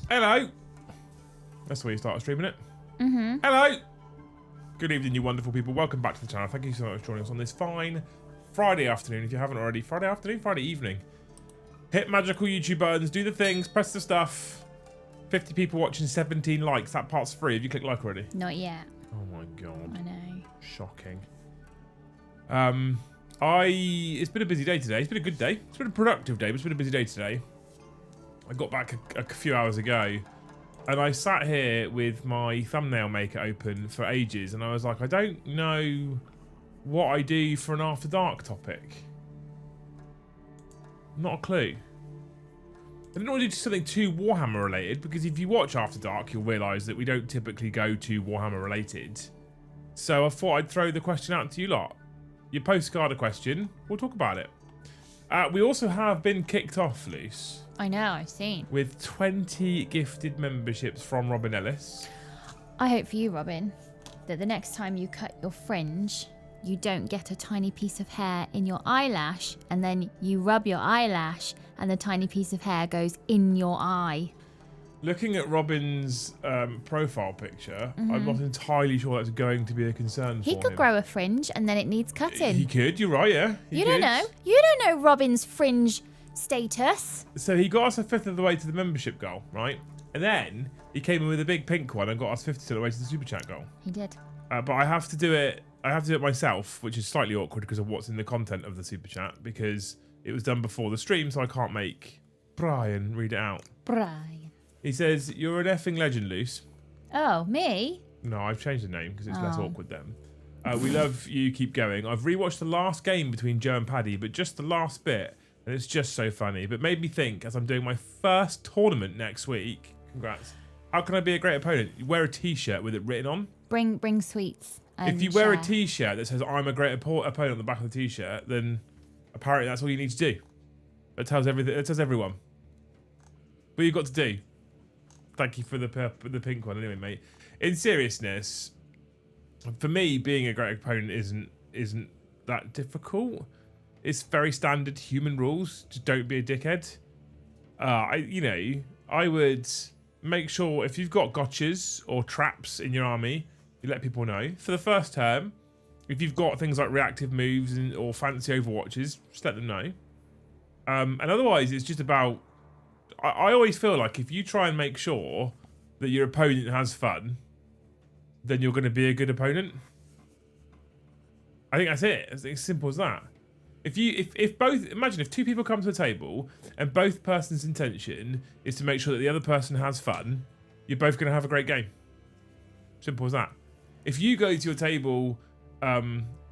Hello. That's the way you start streaming it. Mm-hmm. Hello. Good evening, you wonderful people. Welcome back to the channel. Thank you so much for joining us on this fine Friday afternoon. If you haven't already, Friday afternoon, Friday evening. Hit magical YouTube buttons, do the things, press the stuff. 50 people watching, 17 likes. That part's free. Have you clicked like already? Not yet. Oh my god. I know. Shocking. It's been a busy day today. It's been a good day. It's been a productive day, but it's been a busy day today. I got back a few hours ago, and I sat here with my thumbnail maker open for ages, and I was like, I don't know what I do for an After Dark topic. Not a clue. I didn't want to do something too Warhammer related, because if you watch After Dark, you'll realise that we don't typically go to Warhammer related. So I thought I'd throw the question out to you lot. You postcard a question, we'll talk about it. We also have been kicked off, Luce. I know, I've seen. With 20 gifted memberships from Robin Ellis. I hope for you, Robin, that the next time you cut your fringe, you don't get a tiny piece of hair in your eyelash, and then you rub your eyelash, and the tiny piece of hair goes in your eye. Looking at Robin's profile picture, I'm not entirely sure that's going to be a concern for him. He could grow a fringe, and then it needs cutting. He could, you're right, yeah. You don't know. You don't know Robin's fringe status. So he got us a fifth of the way to the membership goal, right? And then he came in with a big pink one and got us 50% of the way to the super chat goal. He did. But I have to do it. I have to do it myself, which is slightly awkward because of what's in the content of the super chat, because it was done before the stream, so I can't make Brian read it out. Brian. He says, "You're an effing legend, Luce." Oh, me? No, I've changed the name because it's less awkward then. We love you. Keep going. I've rewatched the last game between Joe and Paddy, but just the last bit, and it's just so funny. But made me think, as I'm doing my first tournament next week. Congrats. How can I be a great opponent? You wear a T-shirt with it written on. Bring sweets. If you wear a T-shirt that says "I'm a great opponent" on the back of the T-shirt, then apparently that's all you need to do. That tells everything. It tells everyone. What you've got to do. Thank you for the pink one, anyway, mate. In seriousness, for me, being a great opponent isn't that difficult. It's very standard human rules. Just don't be a dickhead. I would make sure if you've got gotchas or traps in your army, you let people know. For the first term, if you've got things like reactive moves or fancy overwatches, just let them know. And otherwise, it's just about. I always feel like if you try and make sure that your opponent has fun, then you're going to be a good opponent. I think that's it. It's as simple as that. Imagine if two people come to a table and both person's intention is to make sure that the other person has fun, you're both going to have a great game. Simple as that. If you go to your table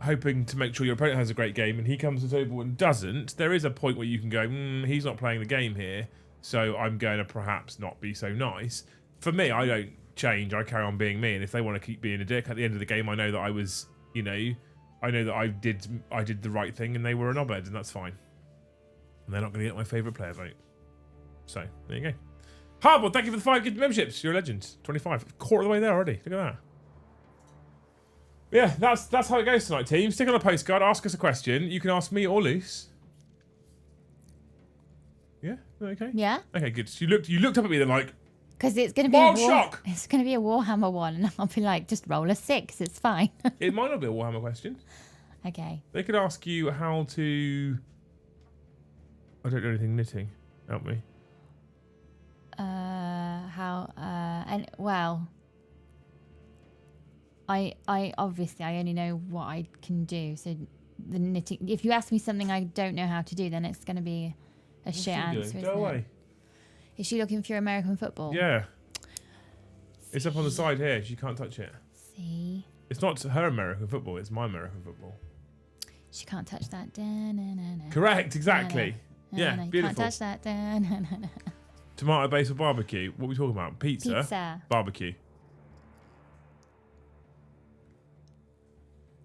hoping to make sure your opponent has a great game and he comes to the table and doesn't, there is a point where you can go, he's not playing the game here, so I'm going to perhaps not be so nice. For me, I don't change. I carry on being me, and if they want to keep being a dick at the end of the game, I know that I was, I know that I did the right thing, and they were a knobhead, and that's fine. And they're not going to get my favourite player vote. So there you go. Hardboard, thank you for the 5 gifted memberships. You're a legend. 25, quarter of the way there already. Look at that. Yeah, that's how it goes tonight, team. Stick on a postcard. Ask us a question. You can ask me or Luce. Yeah. Okay. Yeah. Okay. Good. So you looked up at me then like. Because it's going to be shock. It's going to be a Warhammer one, and I'll be like, just roll a 6. It's fine. It might not be a Warhammer question. Okay. They could ask you how to. I don't know anything knitting. Help me. I obviously I only know what I can do. So the knitting. If you ask me something I don't know how to do, then it's going to be a shit answer. Go away. Is she looking for American football? Yeah. It's up on the side here. She can't touch it. See. It's not her American football. It's my American football. She can't touch that. Da-na-na-na. Correct. Exactly. Yeah. You Beautiful. can't touch that. Da-na-na-na. Tomato base or barbecue? What are we talking about? Pizza. Barbecue.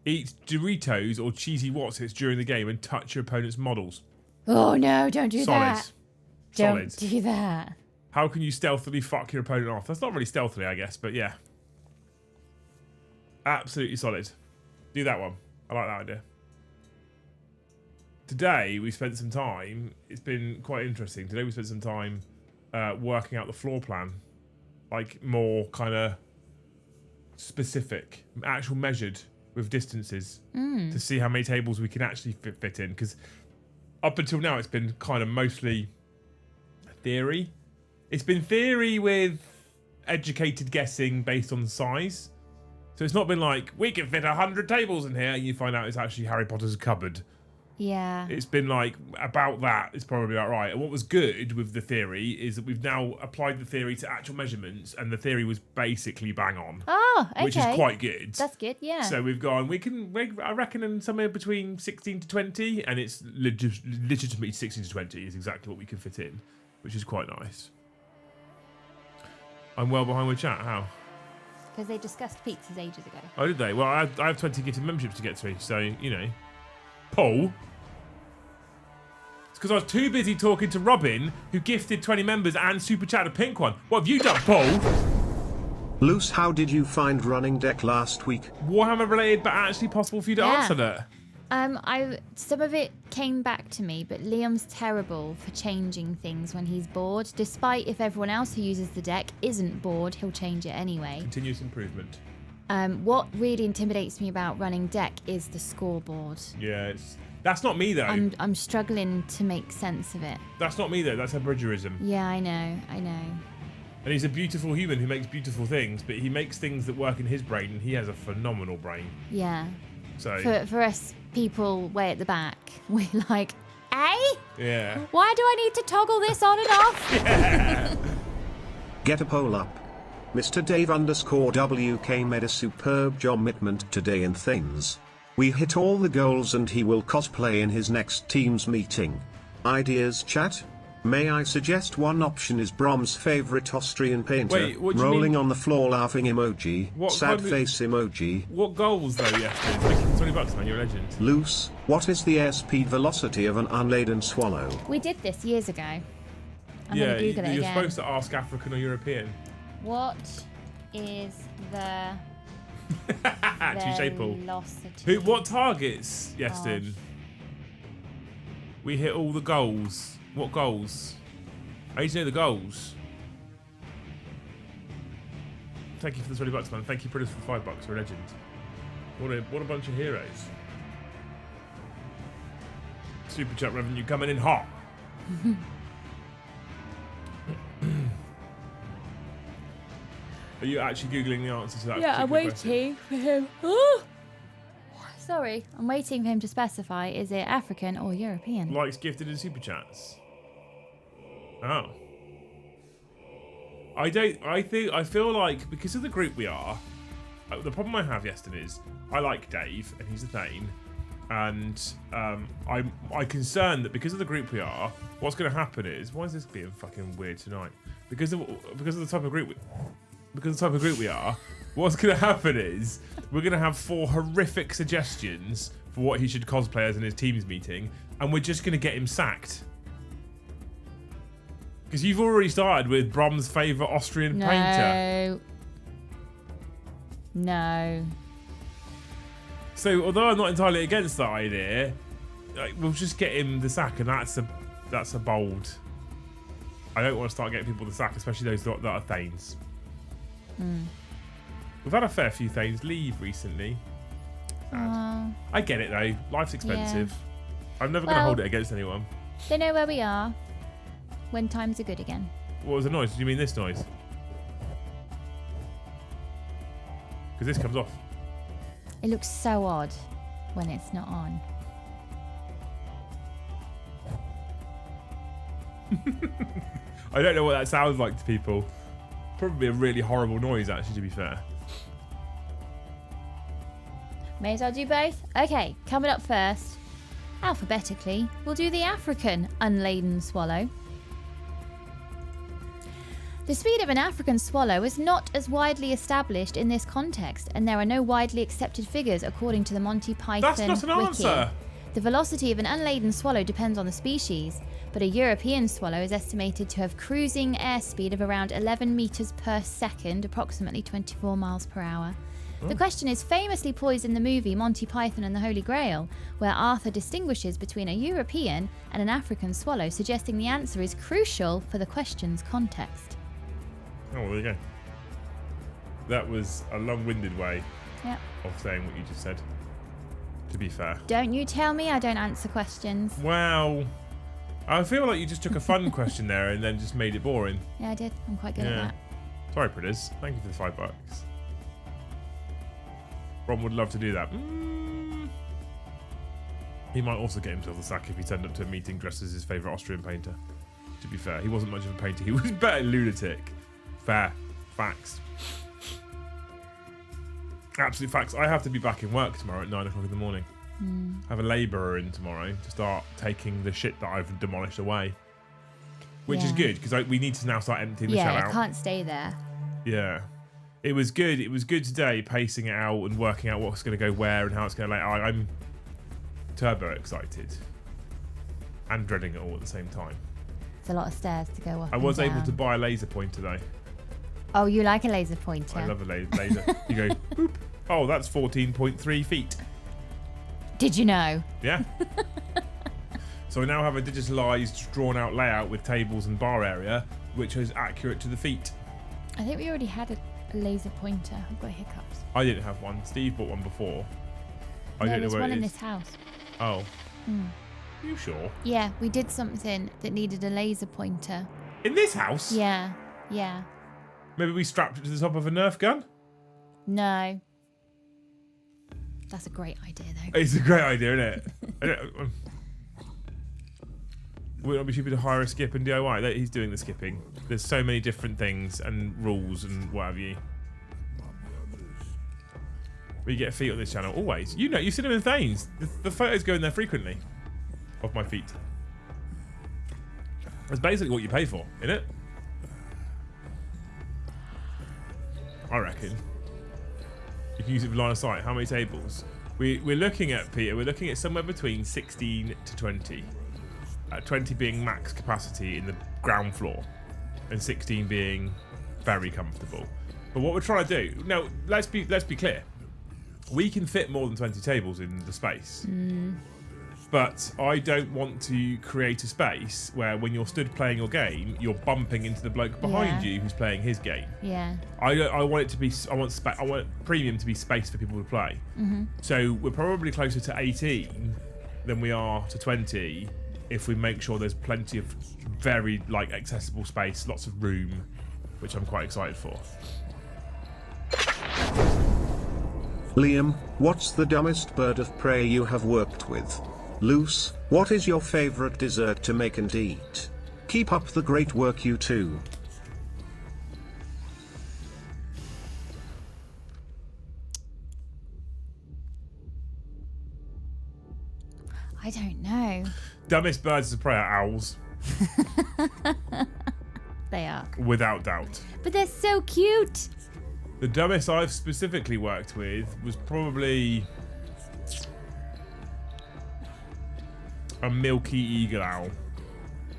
Eat Doritos or cheesy Wotsits during the game and touch your opponent's models. Oh no! Don't do that. Solid. Don't do that. How can you stealthily fuck your opponent off? That's not really stealthily, I guess, but yeah. Absolutely solid. Do that one. I like that idea. Today, we spent some time. It's been quite interesting. Today, we spent some time working out the floor plan, like more kind of specific, actual measured with distances to see how many tables we can actually fit in. Because up until now, it's been kind of mostly theory. It's been theory with educated guessing based on size. So it's not been like, we can fit 100 tables in here, and you find out it's actually Harry Potter's cupboard. Yeah. It's been like, about that is probably about right. And what was good with the theory is that we've now applied the theory to actual measurements, and the theory was basically bang on. Oh, okay. Which is quite good. That's good, yeah. So we've gone, I reckon in somewhere between 16 to 20, and it's legitimately 16 to 20 is exactly what we can fit in, which is quite nice. I'm well behind with chat, how? Because they discussed pizzas ages ago. Oh, did they? Well, I have 20 gifted memberships to get through, so, you know. Paul? It's because I was too busy talking to Robin, who gifted 20 members and super chat a pink one. What have you done, Paul? Luce, how did you find running deck last week? Warhammer related, but actually possible for you to answer that. Some of it came back to me, but Liam's terrible for changing things when he's bored. Despite if everyone else who uses the deck isn't bored, he'll change it anyway. Continuous improvement. What really intimidates me about running deck is the scoreboard. Yeah, that's not me though. I'm struggling to make sense of it. That's not me though. That's Abridgerism. Yeah, I know. And he's a beautiful human who makes beautiful things, but he makes things that work in his brain, and he has a phenomenal brain. Yeah. So for us people way at the back, we're like, eh? Yeah. Why do I need to toggle this on and off? Yeah. Get a poll up. Mr. Dave_WK made a superb commitment today in things. We hit all the goals and he will cosplay in his next team's meeting. Ideas, chat? May I suggest one option is Brom's favorite Austrian painter. Wait, what do you rolling mean? on the floor laughing emoji. What sad kind of- face emoji. What goals though, yesterday? Thank you for $20, man. You're a legend. Luce, what is the airspeed velocity of an unladen swallow? We did this years ago. I'm yeah, gonna Google it you're again. supposed to ask African or European. What is the Touche, Paul. velocity? What targets, Yestin? We hit all the goals. What goals? I need to know the goals. Thank you for the $20, man. Thank you, Prentice, for $5. You're a legend. What a bunch of heroes. Super chat revenue coming in hot. Are you actually Googling the answer to that? Yeah, I'm particular question? waiting for him. Oh! Sorry, I'm waiting for him to specify, is it African or European? Likes gifted in super chats. Oh. I feel like because of the group we are, the problem I have, Yeston, is I like Dave and he's the Thane, and I'm concerned that because of the group we are, what's going to happen is, why is this being fucking weird tonight? Because of the type of group we are, what's going to happen is we're going to have 4 horrific suggestions for what he should cosplay as in his team's meeting, and we're just going to get him sacked. Because you've already started with Brom's favourite Austrian painter. No. So, although I'm not entirely against that idea, like, we'll just get him the sack, and that's a bold. I don't want to start getting people the sack, especially those that are Thanes. We've had a fair few Thanes leave recently. Sad. I get it though. Life's expensive. Yeah. I'm never going to hold it against anyone. They know where we are when times are good again. What was the noise? Did you mean this noise? Because this comes off. It looks so odd when it's not on. I don't know what that sounds like to people. Probably a really horrible noise, actually, to be fair. May as well do both. Okay, coming up first, alphabetically, we'll do the African unladen swallow. The speed of an African swallow is not as widely established in this context, and there are no widely accepted figures according to the Monty Python That's not an wiki. answer. The velocity of an unladen swallow depends on the species, but a European swallow is estimated to have cruising airspeed of around 11 meters per second, approximately 24 miles per hour. The question is famously poised in the movie Monty Python and the Holy Grail, where Arthur distinguishes between a European and an African swallow, suggesting the answer is crucial for the question's context. Oh, well, there you go. That was a long-winded way Yep. of saying what you just said, to be fair. Don't you tell me I don't answer questions. Wow. I feel like you just took a fun question there and then just made it boring. Yeah, I did. I'm quite good at that. Sorry, Pritters. Thank you for the $5. Ron would love to do that. He might also get himself the sack if he turned up to a meeting dressed as his favourite Austrian painter. To be fair, he wasn't much of a painter. He was better lunatic. Fair. Facts. Absolute facts. I have to be back in work tomorrow at 9 o'clock in the morning. I have a labourer in tomorrow to start taking the shit that I've demolished away. Which is good, because we need to now start emptying the shell out. Yeah, it can't stay there. Yeah. It was good. It was good today, pacing it out and working out what's going to go where and how it's going to lay. I'm turbo excited and dreading it all at the same time. It's a lot of stairs to go up. I was and able down. to buy a laser pointer though. Oh, you like a laser pointer? I love a laser. You go, boop. Oh, that's 14.3 feet. Did you know? Yeah. So I now have a digitalised, drawn-out layout with tables and bar area, which is accurate to the feet. I think we already had a laser pointer. I've got hiccups. I didn't have one. Steve bought one before. I don't know there's where one it in is. this house. Oh. You sure? Yeah, we did something that needed a laser pointer. In this house? Yeah. Maybe we strapped it to the top of a Nerf gun? No. That's a great idea, though. It's a great idea, isn't it? Would it not be stupid to hire a skip and DIY? He's doing the skipping. There's so many different things and rules and what have you. We get feet on this channel, always. You know, you see them in Thanes. The photos go in there frequently of my feet. That's basically what you pay for, isn't it? I reckon. You can use it for line of sight. How many tables? We're looking at, Peter, we're looking at somewhere between 16 to 20. 20 being max capacity in the ground floor and 16 being very comfortable. But what we're trying to do, now let's be clear. We can fit more than 20 tables in the space. But I don't want to create a space where when you're stood playing your game, you're bumping into the bloke behind you who's playing his game. Yeah. I want it to be. I want premium to be space for people to play. So we're probably closer to 18 than we are to 20 if we make sure there's plenty of very accessible space, lots of room, which I'm quite excited for. Liam, what's the dumbest bird of prey you have worked with? Luce, what is your favorite dessert to make and eat? Keep up the great work, you two. I don't know. Dumbest birds of prey are owls, They are. without doubt. But they're so cute. The dumbest I've specifically worked with was probably a milky eagle owl.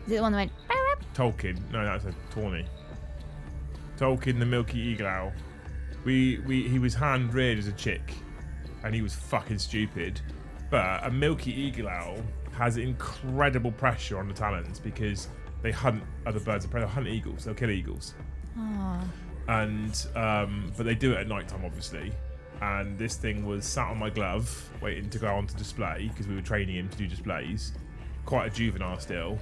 Is it the one that went... "Bow, bow"? Tolkien. No, that's a tawny. Tolkien, the milky eagle owl. He was hand reared as a chick, and he was fucking stupid. But a milky eagle owl has incredible pressure on the talons because they hunt other birds of prey. They'll hunt eagles. They'll kill eagles. Aw. And but they do it at night time, obviously. And this thing was sat on my glove, waiting to go onto display because we were training him to do displays. Quite a juvenile still,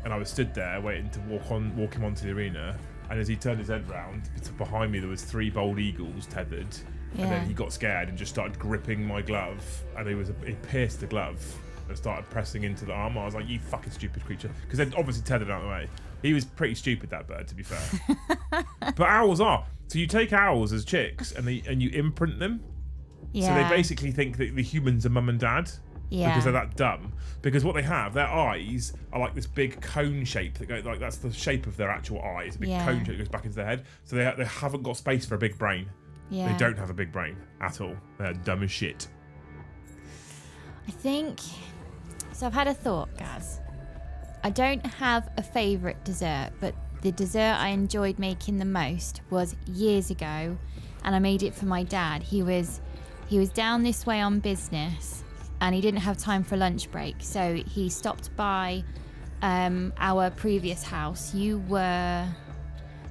and I was stood there waiting to walk him onto the arena. And as he turned his head round, behind me there was 3 bald eagles tethered. Yeah. And then he got scared and just started gripping my glove, and he pierced the glove and started pressing into the arm. I was like, "You fucking stupid creature!" Because they'd obviously tethered out of the way. He was pretty stupid, that bird, to be fair. But owls are. So you take owls as chicks and you imprint them. Yeah. So they basically think that the humans are mum and dad. Yeah. Because they're that dumb. Because what they have, their eyes are like this big cone shape that go that's the shape of their actual eyes. A big Yeah. cone shape that goes back into their head. So they haven't got space for a big brain. Yeah. They don't have a big brain at all. They're dumb as shit. I think... So I've had a thought, Gaz. I don't have a favourite dessert, but the dessert I enjoyed making the most was years ago. and I made it for my dad. He was down this way on business, and he didn't have time for lunch break, so he stopped by our previous house. You were,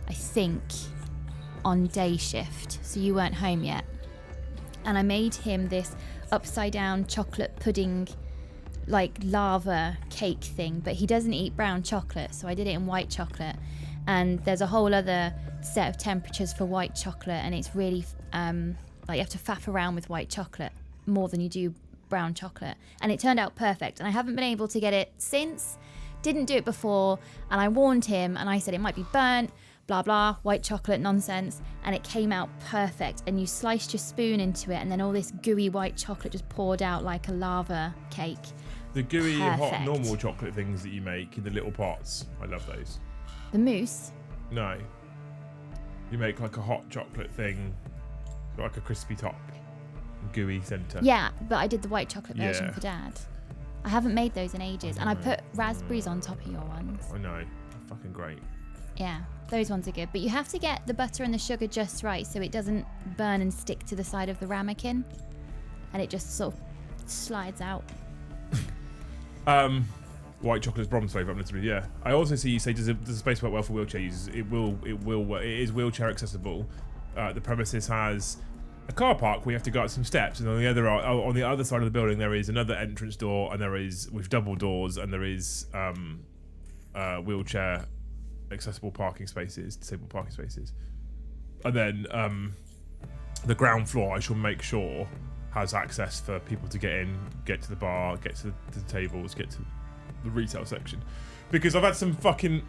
I think, on day shift, so you weren't home yet. And I made him this upside down chocolate pudding, like lava cake thing, but he doesn't eat brown chocolate, so I did it in white chocolate. And there's a whole other set of temperatures for white chocolate, and it's really like you have to faff around with white chocolate more than you do brown chocolate. And it turned out perfect, and I haven't been able to get it since. Didn't do it before, and I warned him, and I said it might be burnt, blah blah, white chocolate nonsense, and it came out perfect. And you sliced your spoon into it, and then all this gooey white chocolate just poured out like a lava cake. The gooey, Perfect. hot, normal chocolate things that you make in the little pots. I love those. The mousse? No. You make like a hot chocolate thing, like a crispy top, gooey centre. Yeah, but I did the white chocolate version Yeah. for Dad. I haven't made those in ages, and I put raspberries on top of your ones. I know. Fucking great. Yeah, those ones are good. But you have to get the butter and the sugar just right so it doesn't burn and stick to the side of the ramekin. And it just sort of slides out. White chocolate is Brom's favourite, literally, yeah. I also see you say, does the space work well for wheelchair users? It will work. It is wheelchair accessible. The premises has a car park where you have to go up some steps, and on the other side of the building there is another entrance door, and there is, with double doors, and there is wheelchair accessible parking spaces, disabled parking spaces. And then the ground floor, I shall make sure, has access for people to get in, get to the bar, get to the tables, get to the retail section. Because I've had some fucking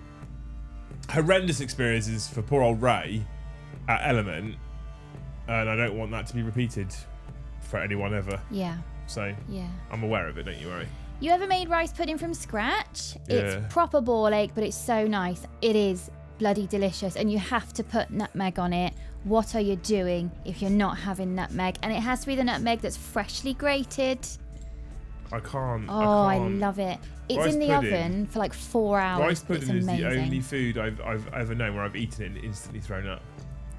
horrendous experiences for poor old Ray at Element, and I don't want that to be repeated for anyone ever. Yeah. So Yeah. I'm aware of it, don't you worry. You ever made rice pudding from scratch? Yeah. It's proper ball ache, but it's so nice. It is bloody delicious, and you have to put nutmeg on it. What are you doing if you're not having nutmeg? And it has to be the nutmeg that's freshly grated. I can't. Oh, I can't. love it. It's Rice in the pudding. oven for like 4 hours. Rice pudding it's is amazing. the only food I've ever known where I've eaten it and instantly thrown up.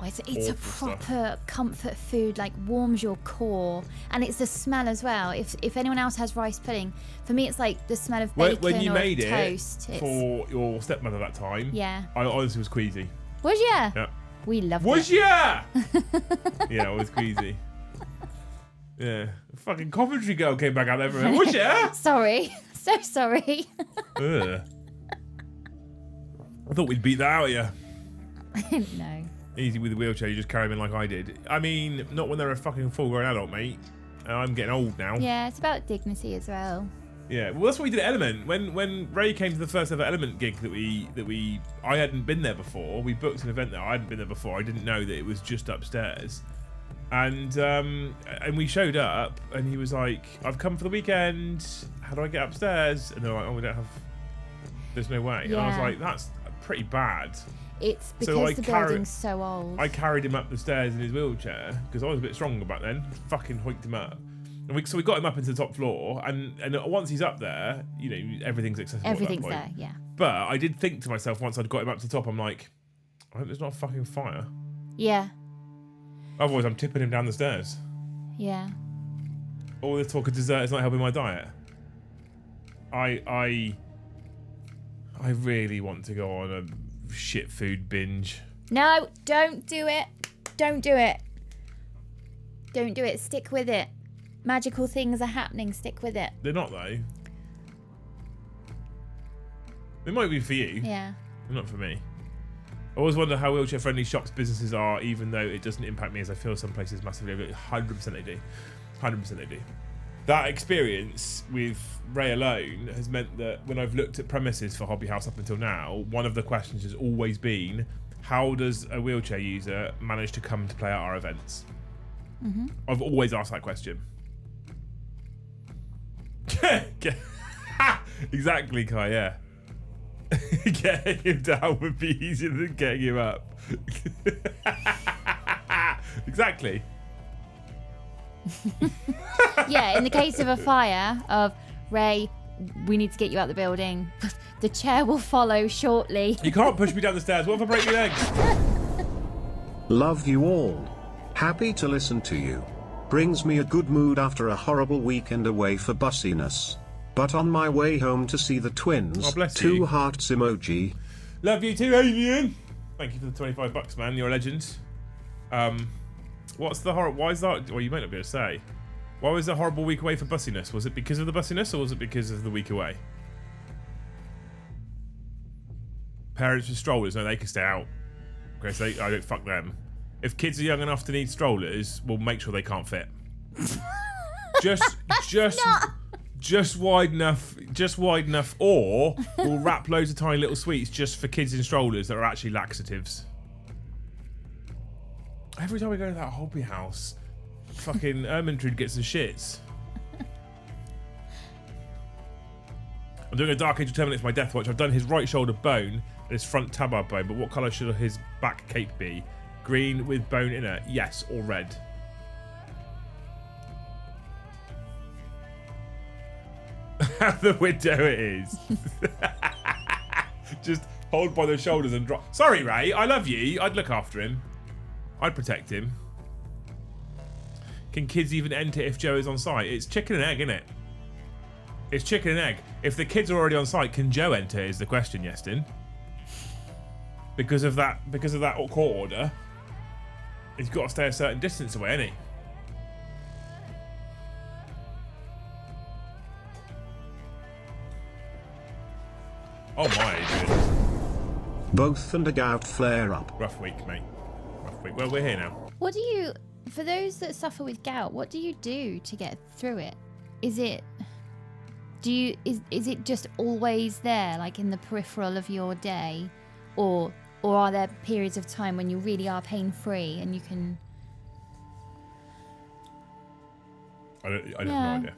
Oh, it's a awful proper comfort food, like warms your core, and it's the smell as well. If anyone else has rice pudding, for me it's like the smell of bacon When you or made toast. it for your stepmother that time, Yeah. I honestly was queasy. Was ya? Yeah. We loved Was it. ya? Yeah, I was queasy. Yeah, a fucking Coventry girl came back out there. And went, was ya? Sorry, so sorry. Ugh. I thought we'd beat that out of you. No. Easy with the wheelchair, you just carry them in like I did. I mean, not when they're a fucking full-grown adult, mate. I'm getting old now. Yeah, it's about dignity as well. Yeah, well, that's what we did at Element. When Ray came to the first ever Element gig I hadn't been there before. We booked an event there. I hadn't been there before. I didn't know that it was just upstairs. And we showed up, and he was like, "I've come for the weekend. How do I get upstairs?" And they're like, "Oh, we don't have. There's no way." And I was Yeah. like, "That's pretty bad." It's because So I the carry- building's so old. I carried him up the stairs in his wheelchair because I was a bit stronger back then. Fucking hoiked him up. And so we got him up into the top floor, and once he's up there, you know, everything's accessible. Everything's at that point. there, yeah. But I did think to myself once I'd got him up to the top, I'm like, I hope there's not a fucking fire. Yeah, Otherwise, I'm tipping him down the stairs. yeah. All this talk of dessert is not helping my diet. I really want to go on a shit food binge. No, don't do it. Don't do it. Don't do it. Stick with it. Magical things are happening. Stick with it. They're not though. They might be for you. Yeah. They're not for me. I always wonder how wheelchair-friendly shops, businesses are, even though it doesn't impact me, as I feel some places massively. 100% they do. 100% they do. That experience with Ray alone has meant that when I've looked at premises for Hobby House up until now, one of the questions has always been, how does a wheelchair user manage to come to play at our events? Mm-hmm. I've always asked that question. Exactly, Kai, yeah. Getting him down would be easier than getting him up. Exactly. Yeah, in the case of a fire, of Ray, we need to get you out the building. The chair will follow shortly. You can't push me down the stairs. What if I break your legs? Love you all. Happy to listen to you. Brings me a good mood after a horrible weekend away for bussiness. But on my way home to see the twins, Oh, bless 2 you. hearts emoji. Love you too, Alien. Thank you for the $25, man. You're a legend. What's the horror? Why is that? Well, you might not be able to say. Why was the horrible week away for bussiness? Was it because of the bussiness, or was it because of the week away? Parents with strollers, no, they can stay out. Okay, so I don't fuck them. If kids are young enough to need strollers, we'll make sure they can't fit. just wide enough, or we'll wrap loads of tiny little sweets just for kids in strollers that are actually laxatives. Every time we go to that hobby house, fucking Ermintrude gets the shits. I'm doing a Dark Angel Terminates my death watch. I've done his right shoulder bone and his front tabard bone, but what colour should his back cape be? Green with bone inner, yes, or red. The window it is. Just hold by the shoulders and drop. Sorry, Ray, I love you. I'd look after him. I'd protect him. Can kids even enter if Joe is on site? It's chicken and egg, isn't it? It's chicken and egg. If the kids are already on site, can Joe enter is the question, Yestin. Because of that court order, he's got to stay a certain distance away, hasn't he? Oh my, Adrian. Both and a gout flare up. Rough week, mate. Rough week. Well, we're here now. What do you, for those that suffer with gout, what do you do to get through it? Is it just always there, like in the peripheral of your day, or are there periods of time when you really are pain-free and you can? I have no idea.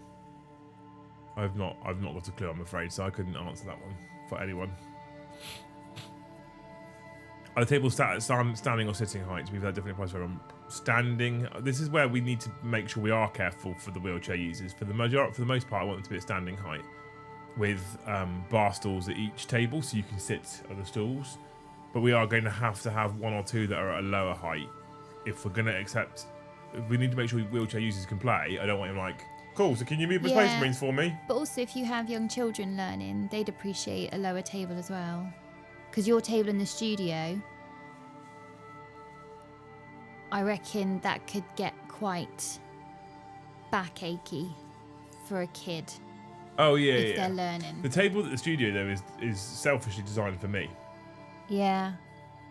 I've not got a clue, I'm afraid, so I couldn't answer that one for anyone. Are the tables standing or sitting heights? We've had different advice from standing. This is where we need to make sure we are careful for the wheelchair users. For the most part, I want them to be at standing height, with bar stools at each table, so you can sit at the stools. But we are going to have one or two that are at a lower height. If we're going to accept, we need to make sure wheelchair users can play. I don't want him like, cool, so can you move my Space Marines for me? But also, if you have young children learning, they'd appreciate a lower table as well. Because your table in the studio, I reckon that could get quite backachy for a kid. Oh yeah, if they're learning. The table at the studio though is selfishly designed for me. Yeah.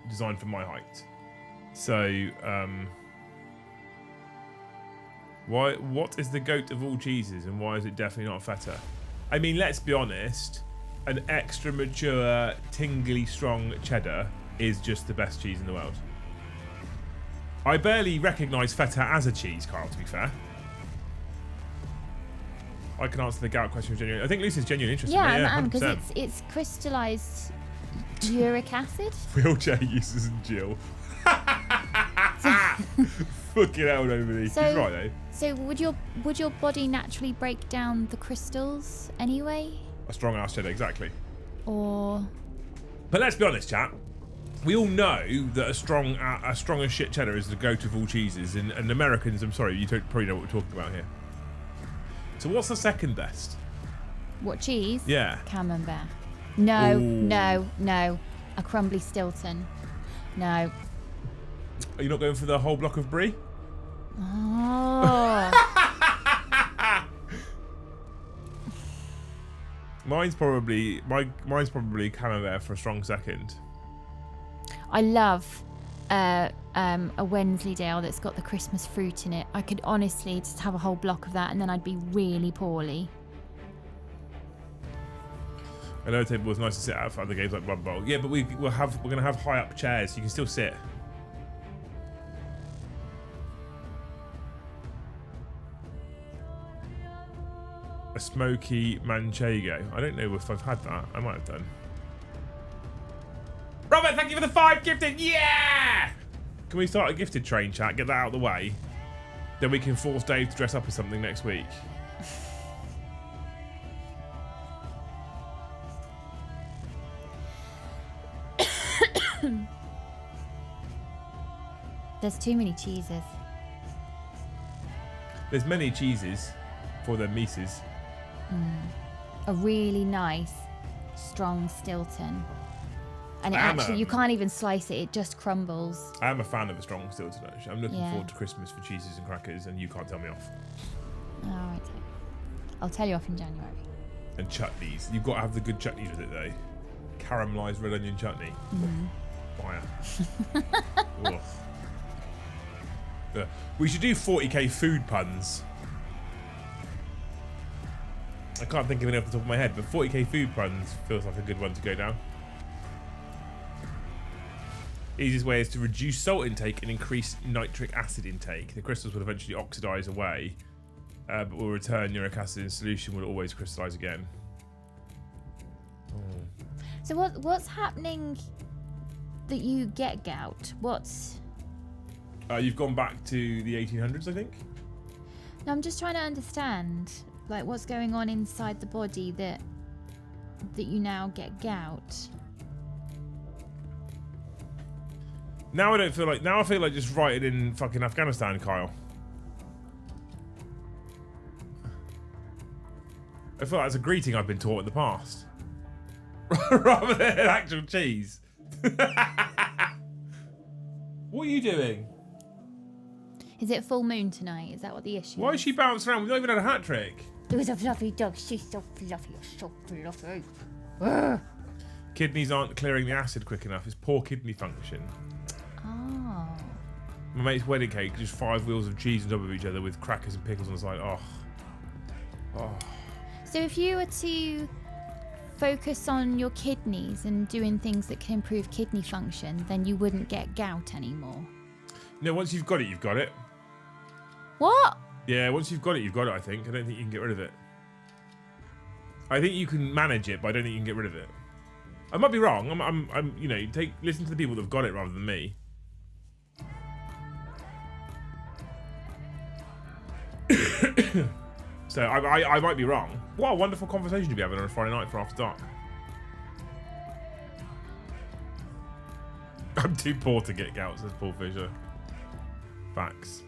Designed for my height. So what is the goat of all cheeses, and why is it definitely not feta? I mean, let's be honest, an extra mature, tingly strong cheddar is just the best cheese in the world. I barely recognise feta as a cheese, Carl, to be fair. I can answer the gout question genuinely. I think Lucy's genuinely interested. Yeah, because it's crystallised uric acid. Wheelchair users and Jill. Fucking hell, nobody. He's right though. So would your body naturally break down the crystals anyway? A strong ass cheddar, exactly. Or. But let's be honest, chat. We all know that a strong as shit cheddar is the go-to of all cheeses, and Americans, I'm sorry, you probably know what we're talking about here. So what's the second best? What cheese? Yeah. Camembert. No, Ooh. no. A crumbly Stilton. No. Are you not going for the whole block of brie? Oh. Mine's probably Camembert for a strong second. I love a Wensleydale that's got the Christmas fruit in it. I could honestly just have a whole block of that and then I'd be really poorly. I know the table was nice to sit at for other games like Blood Bowl. Yeah, but we're going to have high up chairs. So you can still sit. A smoky manchego. I don't know if I've had that. I might have done. Robert, thank you for the 5 gifted. Yeah! Can we start a gifted train, chat? Get that out of the way. Then we can force Dave to dress up as something next week. There's too many cheeses. There's many cheeses for their Mises. A really nice, strong Stilton. And you can't even slice it, it just crumbles. I am a fan of a strong Stilton, actually. I'm looking Yeah. forward to Christmas for cheeses and crackers, and you can't tell me off. All right. I'll tell you off in January. And chutneys. You've got to have the good chutneys with it, though. Caramelised red onion chutney. Fire. Ugh. We should do 40k food puns. I can't think of any off the top of my head, but 40k food puns feels like a good one to go down. Easiest way is to reduce salt intake and increase nitric acid intake. The crystals will eventually oxidize away, but will return uric acid in solution, will always crystallize again. Oh. So what's happening that you get gout? What's... You've gone back to the 1800s, I think? No, I'm just trying to understand, like, what's going on inside the body that you now get gout. Now I don't feel like... Now I feel like just writing in fucking Afghanistan, Kyle. I feel like that's a greeting I've been taught in the past. Rather than actual cheese. What are you doing? Is it full moon tonight? Is that what the issue Why is? is she bouncing around? We've not even had a hat trick. It was a fluffy dog. She's so fluffy. You're so fluffy. Ugh. Kidneys aren't clearing the acid quick enough. It's poor kidney function. Oh. My mate's wedding cake, just 5 wheels of cheese on top of each other with crackers and pickles on the side. Oh. Oh. So if you were to focus on your kidneys and doing things that can improve kidney function, then you wouldn't get gout anymore. No, once you've got it, you've got it. What? Yeah, once you've got it, I think. I don't think you can get rid of it. I think you can manage it, but I don't think you can get rid of it. I might be wrong. I'm you know, listen to the people that have got it rather than me. So I might be wrong. What a wonderful conversation to be having on a Friday night for After Dark. I'm too poor to get gout, says Paul Fisher. Facts.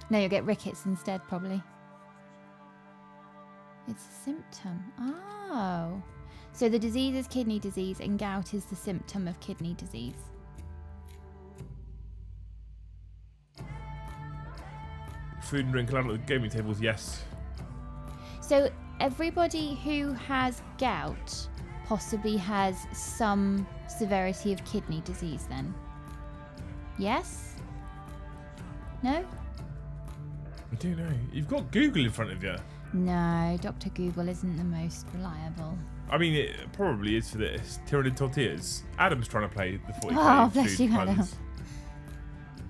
No, you'll get rickets instead, probably. It's a symptom. Oh. So the disease is kidney disease and gout is the symptom of kidney disease. Food and drink allowed at the gaming tables, yes. So everybody who has gout possibly has some severity of kidney disease then? Yes? No? I don't know. You've got Google in front of you. No, Dr. Google isn't the most reliable. I mean, it probably is for this. Tyranid tortillas. Adam's trying to play the 40k Oh, bless food you, Adam. puns.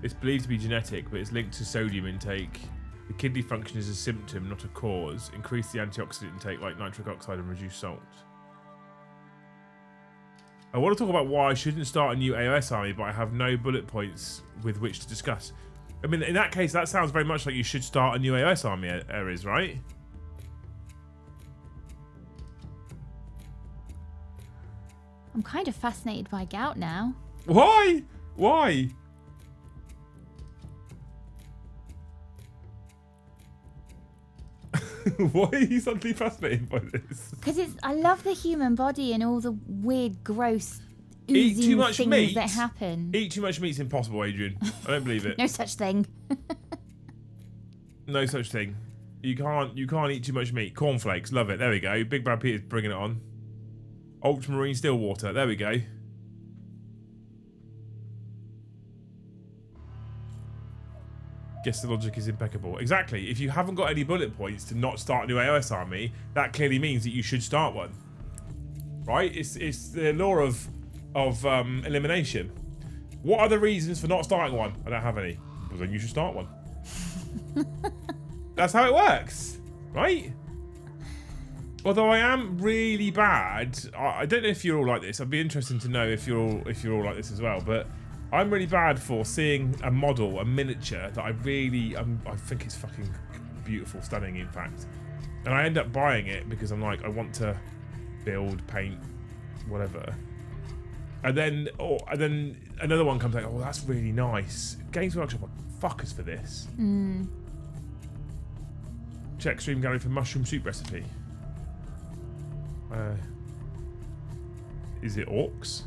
It's believed to be genetic, but it's linked to sodium intake. The kidney function is a symptom, not a cause. Increase the antioxidant intake like nitric oxide and reduce salt. I want to talk about why I shouldn't start a new AOS army, but I have no bullet points with which to discuss. I mean, in that case, that sounds very much like you should start a new AOS army, Ares, right? I'm kind of fascinated by gout now. Why? Why? Why are you suddenly fascinated by this? Because I love the human body and all the weird, gross, Eat too oozing much things meat. that happen. Eat too much meat's impossible, Adrian. I don't believe it. No such thing. No such thing. You can't eat too much meat. Cornflakes, love it. There we go. Big Bad Peter's bringing it on. Ultramarine Stillwater. There we go. Guess the logic is impeccable. Exactly. If you haven't got any bullet points to not start a new AOS army, that clearly means that you should start one. Right? It's the law of elimination. What are the reasons for not starting one? I don't have any. Well, then you should start one. That's how it works, right? Although I am really bad. I don't know if you're all like this. I'd be interested to know if you're all like this as well. But I'm really bad for seeing a model, a miniature that I think is fucking beautiful, stunning, in fact. And I end up buying it because I'm like, I want to build, paint, whatever. And then another one comes like, oh, that's really nice. Games Workshop are fuckers for this. Check stream gallery for mushroom soup recipe. Is it orcs?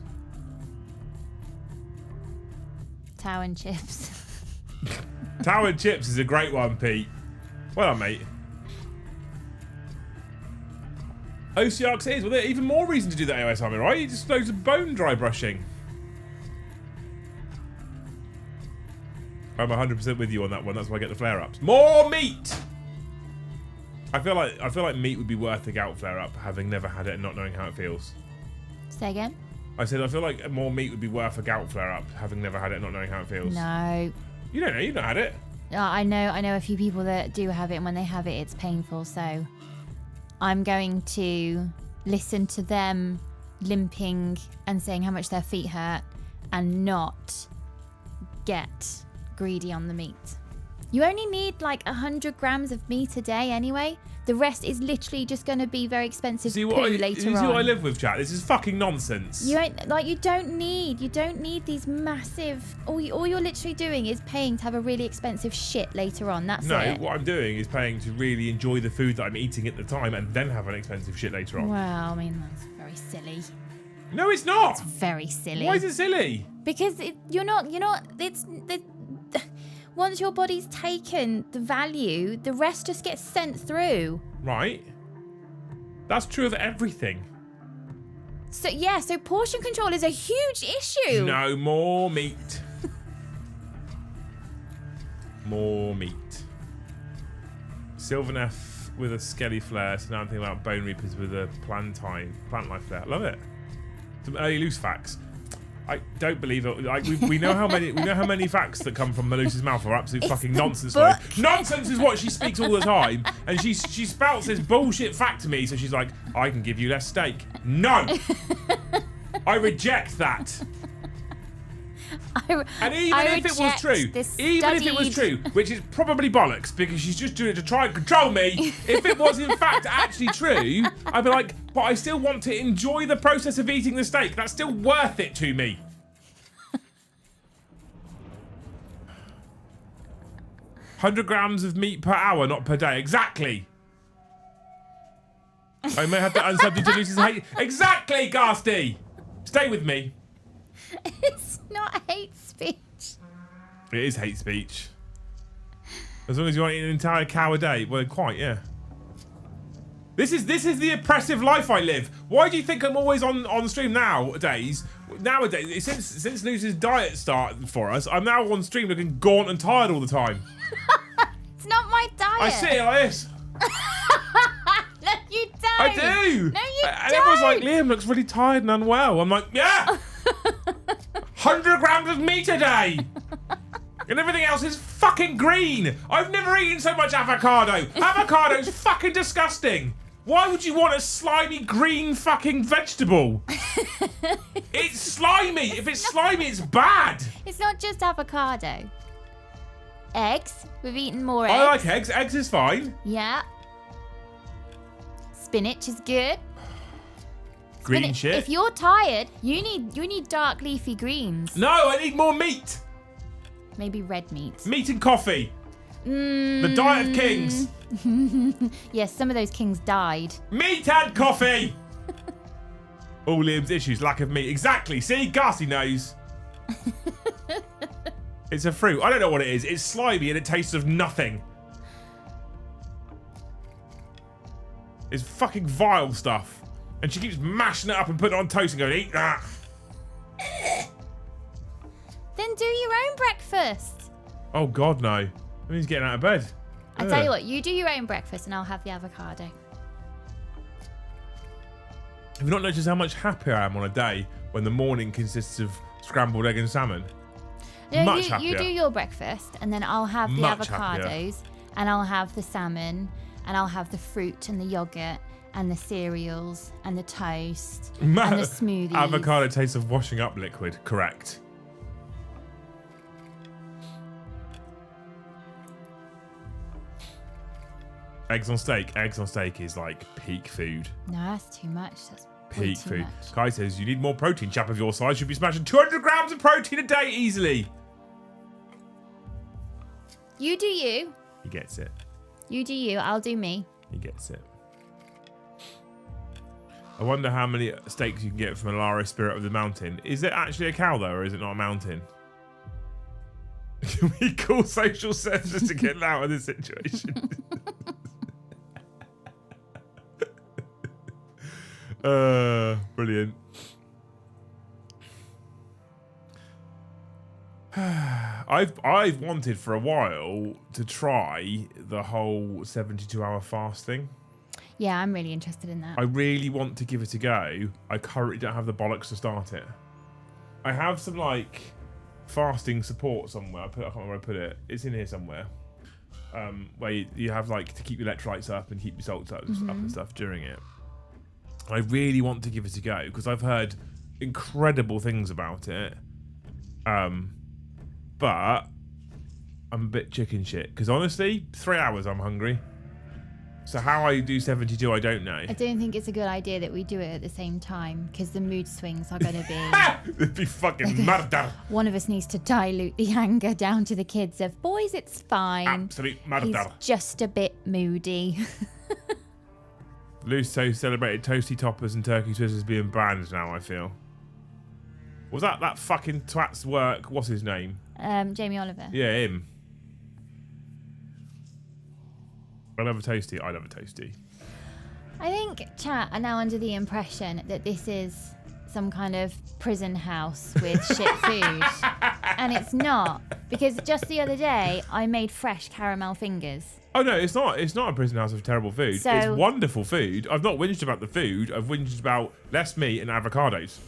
Tower and chips. Tower and chips is a great one, Pete. Well done, mate. OCRX is. Well, there's even more reason to do that AOS army, right? You just loads of bone dry brushing. I'm 100% with you on that one. That's why I get the flare-ups. More meat! I feel like meat would be worth the gout flare-up, having never had it and not knowing how it feels. Say again? I said I feel like more meat would be worth a gout flare-up, having never had it and not knowing how it feels. No. You don't know. You've not had it. I know a few people that do have it, and when they have it, it's painful. So I'm going to listen to them limping and saying how much their feet hurt and not get greedy on the meat. You only need like 100 grams of meat a day anyway. The rest is literally just going to be very expensive poo later on. See what I live with, chat? This is fucking nonsense. You don't need these massive. All you're literally doing is paying to have a really expensive shit later on. That's it. No, what I'm doing is paying to really enjoy the food that I'm eating at the time and then have an expensive shit later on. Well, I mean, that's very silly. No, it's not. It's very silly. Why is it silly? Because you're not. Once your body's taken the value, the rest just gets sent through. Right. That's true of everything. So portion control is a huge issue. No, more meat. More meat. Sylvaneth with a skelly flare, so now I'm thinking about Bone Reapers with a plant life flare. Love it. Some early loose facts. I don't believe it. Like we know how many facts that come from Melusa's mouth are absolute fucking nonsense. Nonsense is what she speaks all the time, and she spouts this bullshit fact to me. So she's like, "I can give you less steak." No, I reject that. And even if it was true, which is probably bollocks because she's just doing it to try and control me. If it was in fact actually true, I'd be like, but I still want to enjoy the process of eating the steak. That's still worth it to me. 100 grams of meat per hour, not per day. Exactly. I may have to unsub to Lucy's hate. Exactly, Garsty. Stay with me. It's not hate speech. It is hate speech. As long as you want to eat an entire cow a day. Well, quite, yeah. This is the oppressive life I live. Why do you think I'm always on stream nowadays? Nowadays, since Lucy's diet started for us, I'm now on stream looking gaunt and tired all the time. It's not my diet. I sit here like this. No, you don't. I do. No, you don't. And everyone's like, Liam looks really tired and unwell. I'm like, yeah. 100 grams of meat a day. And everything else is fucking green. I've never eaten so much avocado. Avocado's fucking disgusting. Why would you want a slimy green fucking vegetable? It's slimy. If it's slimy, it's bad. It's not just avocado. Eggs. We've eaten more eggs. I like eggs. Eggs is fine. Yeah. Spinach is good. Green shit. If you're tired, you need dark leafy greens. No, I need more meat. Maybe red meat. Meat and coffee. The diet of kings. Yes, some of those kings died. Meat and coffee. All Liam's issues, lack of meat. Exactly. See, Garsty knows. It's a fruit. I don't know what it is. It's slimy and it tastes of nothing. It's fucking vile stuff. And she keeps mashing it up and putting it on toast and going, eat that. Then do your own breakfast. Oh, God, no. That means getting out of bed. I tell you what, you do your own breakfast and I'll have the avocado. Have you not noticed how much happier I am on a day when the morning consists of scrambled egg and salmon? No, Much happier. You do your breakfast and then I'll have the Much avocados happier. and I'll have the salmon and I'll have the fruit and the yogurt and the cereals and the toast and the smoothies. Avocado tastes of washing up liquid. Correct. Eggs on steak. Eggs on steak is like peak food. No, that's too much. That's Peak too food. much. Kai says you need more protein. Chap of your size should be smashing 200 grams of protein a day easily. You do you. He gets it. You do you, I'll do me. He gets it. I wonder how many steaks you can get from a Lara Spirit of the Mountain. Is it actually a cow, though, or is it not a mountain? Can we call social services to get out of this situation? Brilliant. I've wanted for a while to try the whole 72-hour fast thing. Yeah, I'm really interested in that. I really want to give it a go. I currently don't have the bollocks to start it. I have some like fasting support somewhere. I can't remember where I put it. It's in here somewhere. Where you have like to keep your electrolytes up and keep your salts up and stuff during it. I really want to give it a go because I've heard incredible things about it. But I'm a bit chicken shit because honestly, 3 hours I'm hungry. So how I do 72, I don't know. I don't think it's a good idea that we do it at the same time because the mood swings are going to be... It'd be fucking murder. One of us needs to dilute the anger down to the kids of, boys, it's fine. Absolute murder. He's just a bit moody. Loose Toast celebrated toasty toppers and turkey twizzlers being banned now, I feel. Was that fucking twat's work? What's his name? Jamie Oliver. Yeah, him. I love a toasty. I love a toasty. I think chat are now under the impression that this is some kind of prison house with shit food. And it's not. Because just the other day, I made fresh caramel fingers. Oh, no, it's not. It's not a prison house of terrible food. So, it's wonderful food. I've not whinged about the food. I've whinged about less meat and avocados.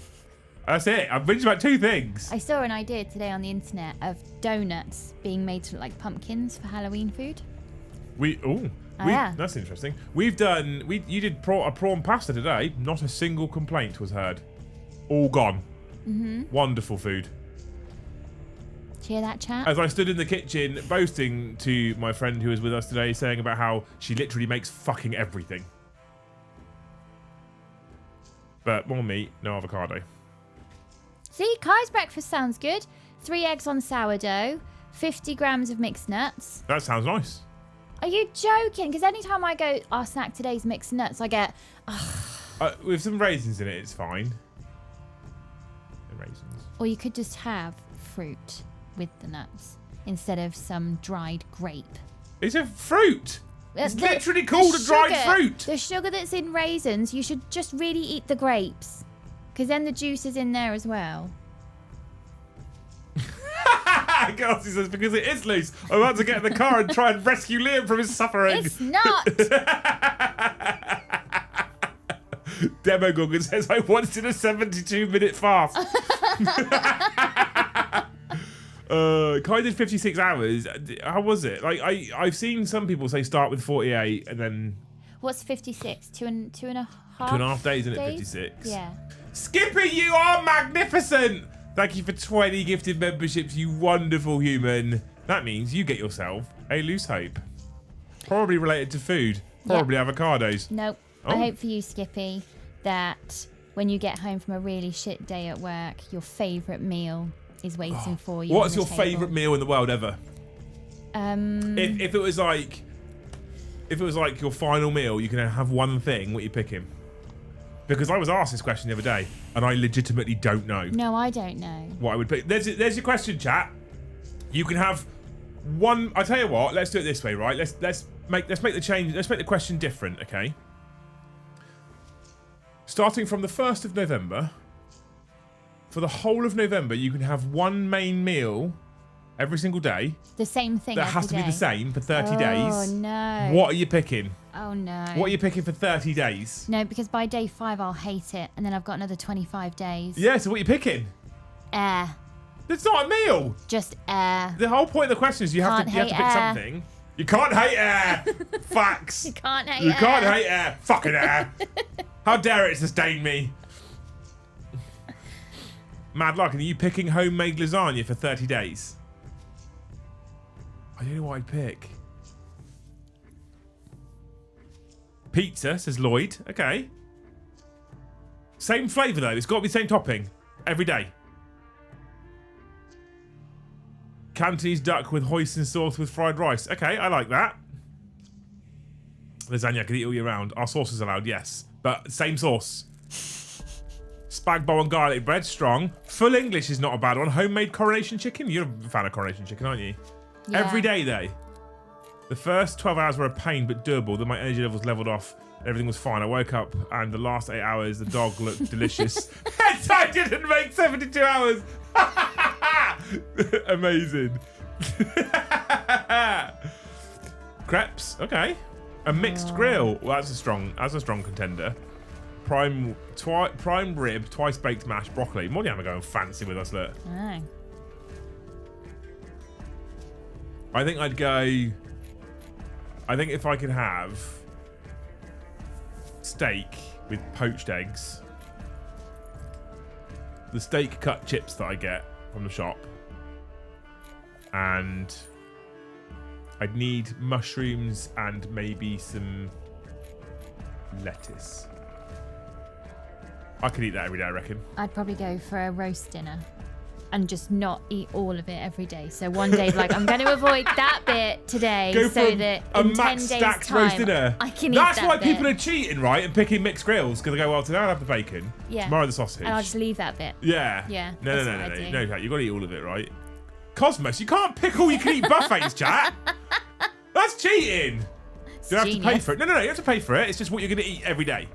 That's it. I've whinged about two things. I saw an idea today on the internet of donuts being made to look like pumpkins for Halloween food. Yeah. That's interesting. You did a prawn pasta today. Not a single complaint was heard. All gone. Wonderful food. Did you hear that, chat? As I stood in the kitchen boasting to my friend who was with us today, saying about how she literally makes fucking everything. But more meat, no avocado. See, Kai's breakfast sounds good. 3 eggs on sourdough, 50 grams of mixed nuts. That sounds nice. Are you joking? Because anytime I go, our snack today's mixed nuts, I get, with some raisins in it, it's fine. The raisins. Or you could just have fruit with the nuts instead of some dried grape. It's a fruit. It's literally called a dried fruit. The sugar that's in raisins, you should just really eat the grapes. Because then the juice is in there as well. Kelsey says, because it is loose. I'm about to get in the car and try and rescue Liam from his suffering. It's not. Demogorgon says, I wanted a 72-minute fast. Kai did 56 hours. How was it? Like I've seen some people say start with 48 and then... What's 56? Two and a half? 2.5 days, isn't it? 56. Yeah. Skippy, you are magnificent. Thank you for 20 gifted memberships, you wonderful human. That means you get yourself a loose hope. Probably related to food. Probably avocados. Nope. I hope for you, Skippy, that when you get home from a really shit day at work, your favourite meal is waiting for you. What's your favourite meal in the world ever? If it was like your final meal, you can have one thing, what are you picking? Because I was asked this question the other day, and I legitimately don't know. No, I don't know. What I would pick. There's your question, chat. You can have one. I tell you what. Let's do it this way, right? Let's make the change. Let's make the question different, okay? Starting from the 1st of November, for the whole of November, you can have one main meal every single day. The same thing. That has to be the same for 30 days. Oh no. What are you picking? Oh no. What are you picking for 30 days? No, because by day 5 I'll hate it, and then I've got another 25 days. Yeah, so what are you picking? Air. It's not a meal. Just air. The whole point of the question is you have to pick something. You can't hate air. Facts. You can't hate You air. can't hate air. Fucking air. How dare it sustain me? Mad luck. And are you picking homemade lasagna for 30 days? I don't know what I'd pick. Pizza, says Lloyd. Okay. Same flavour though. It's got to be the same topping. Every day. Cantonese duck with hoisin sauce with fried rice. Okay, I like that. Lasagna, I could eat all year round. Our sauce is allowed, yes. But same sauce. Spag bowl and garlic bread, strong. Full English is not a bad one. Homemade coronation chicken. You're a fan of coronation chicken, aren't you? Yeah. Every day, though. The first 12 hours were a pain, but doable. Then my energy levels leveled off. Everything was fine. I woke up, and the last 8 hours, the dog looked delicious. Hence, I didn't make 72 hours. Amazing. Crepes, okay. A mixed grill. Well, that's a strong contender. Prime rib, twice baked mashed broccoli. Modiana going fancy with us, look. Oh. I think I'd go. I think if I could have steak with poached eggs, the steak cut chips that I get from the shop, and I'd need mushrooms and maybe some lettuce. I could eat that every day, I reckon. I'd probably go for a roast dinner and just not eat all of it every day. So one day, like, I'm going to avoid that bit today, Go so for that a in 10 max days' stacked time, roast dinner. I can eat That's that why bit. people are cheating, right, and picking mixed grills, because they go, well, today I'll have the bacon, Yeah. tomorrow the sausage. And I'll just leave that bit. Yeah. Yeah, No, that's what I do. no, Chat, you got to eat all of it, right? Cosmos, you can't pick all you can eat buffets, chat. That's cheating. You have to pay for it. No, you have to pay for it. It's just what you're going to eat every day.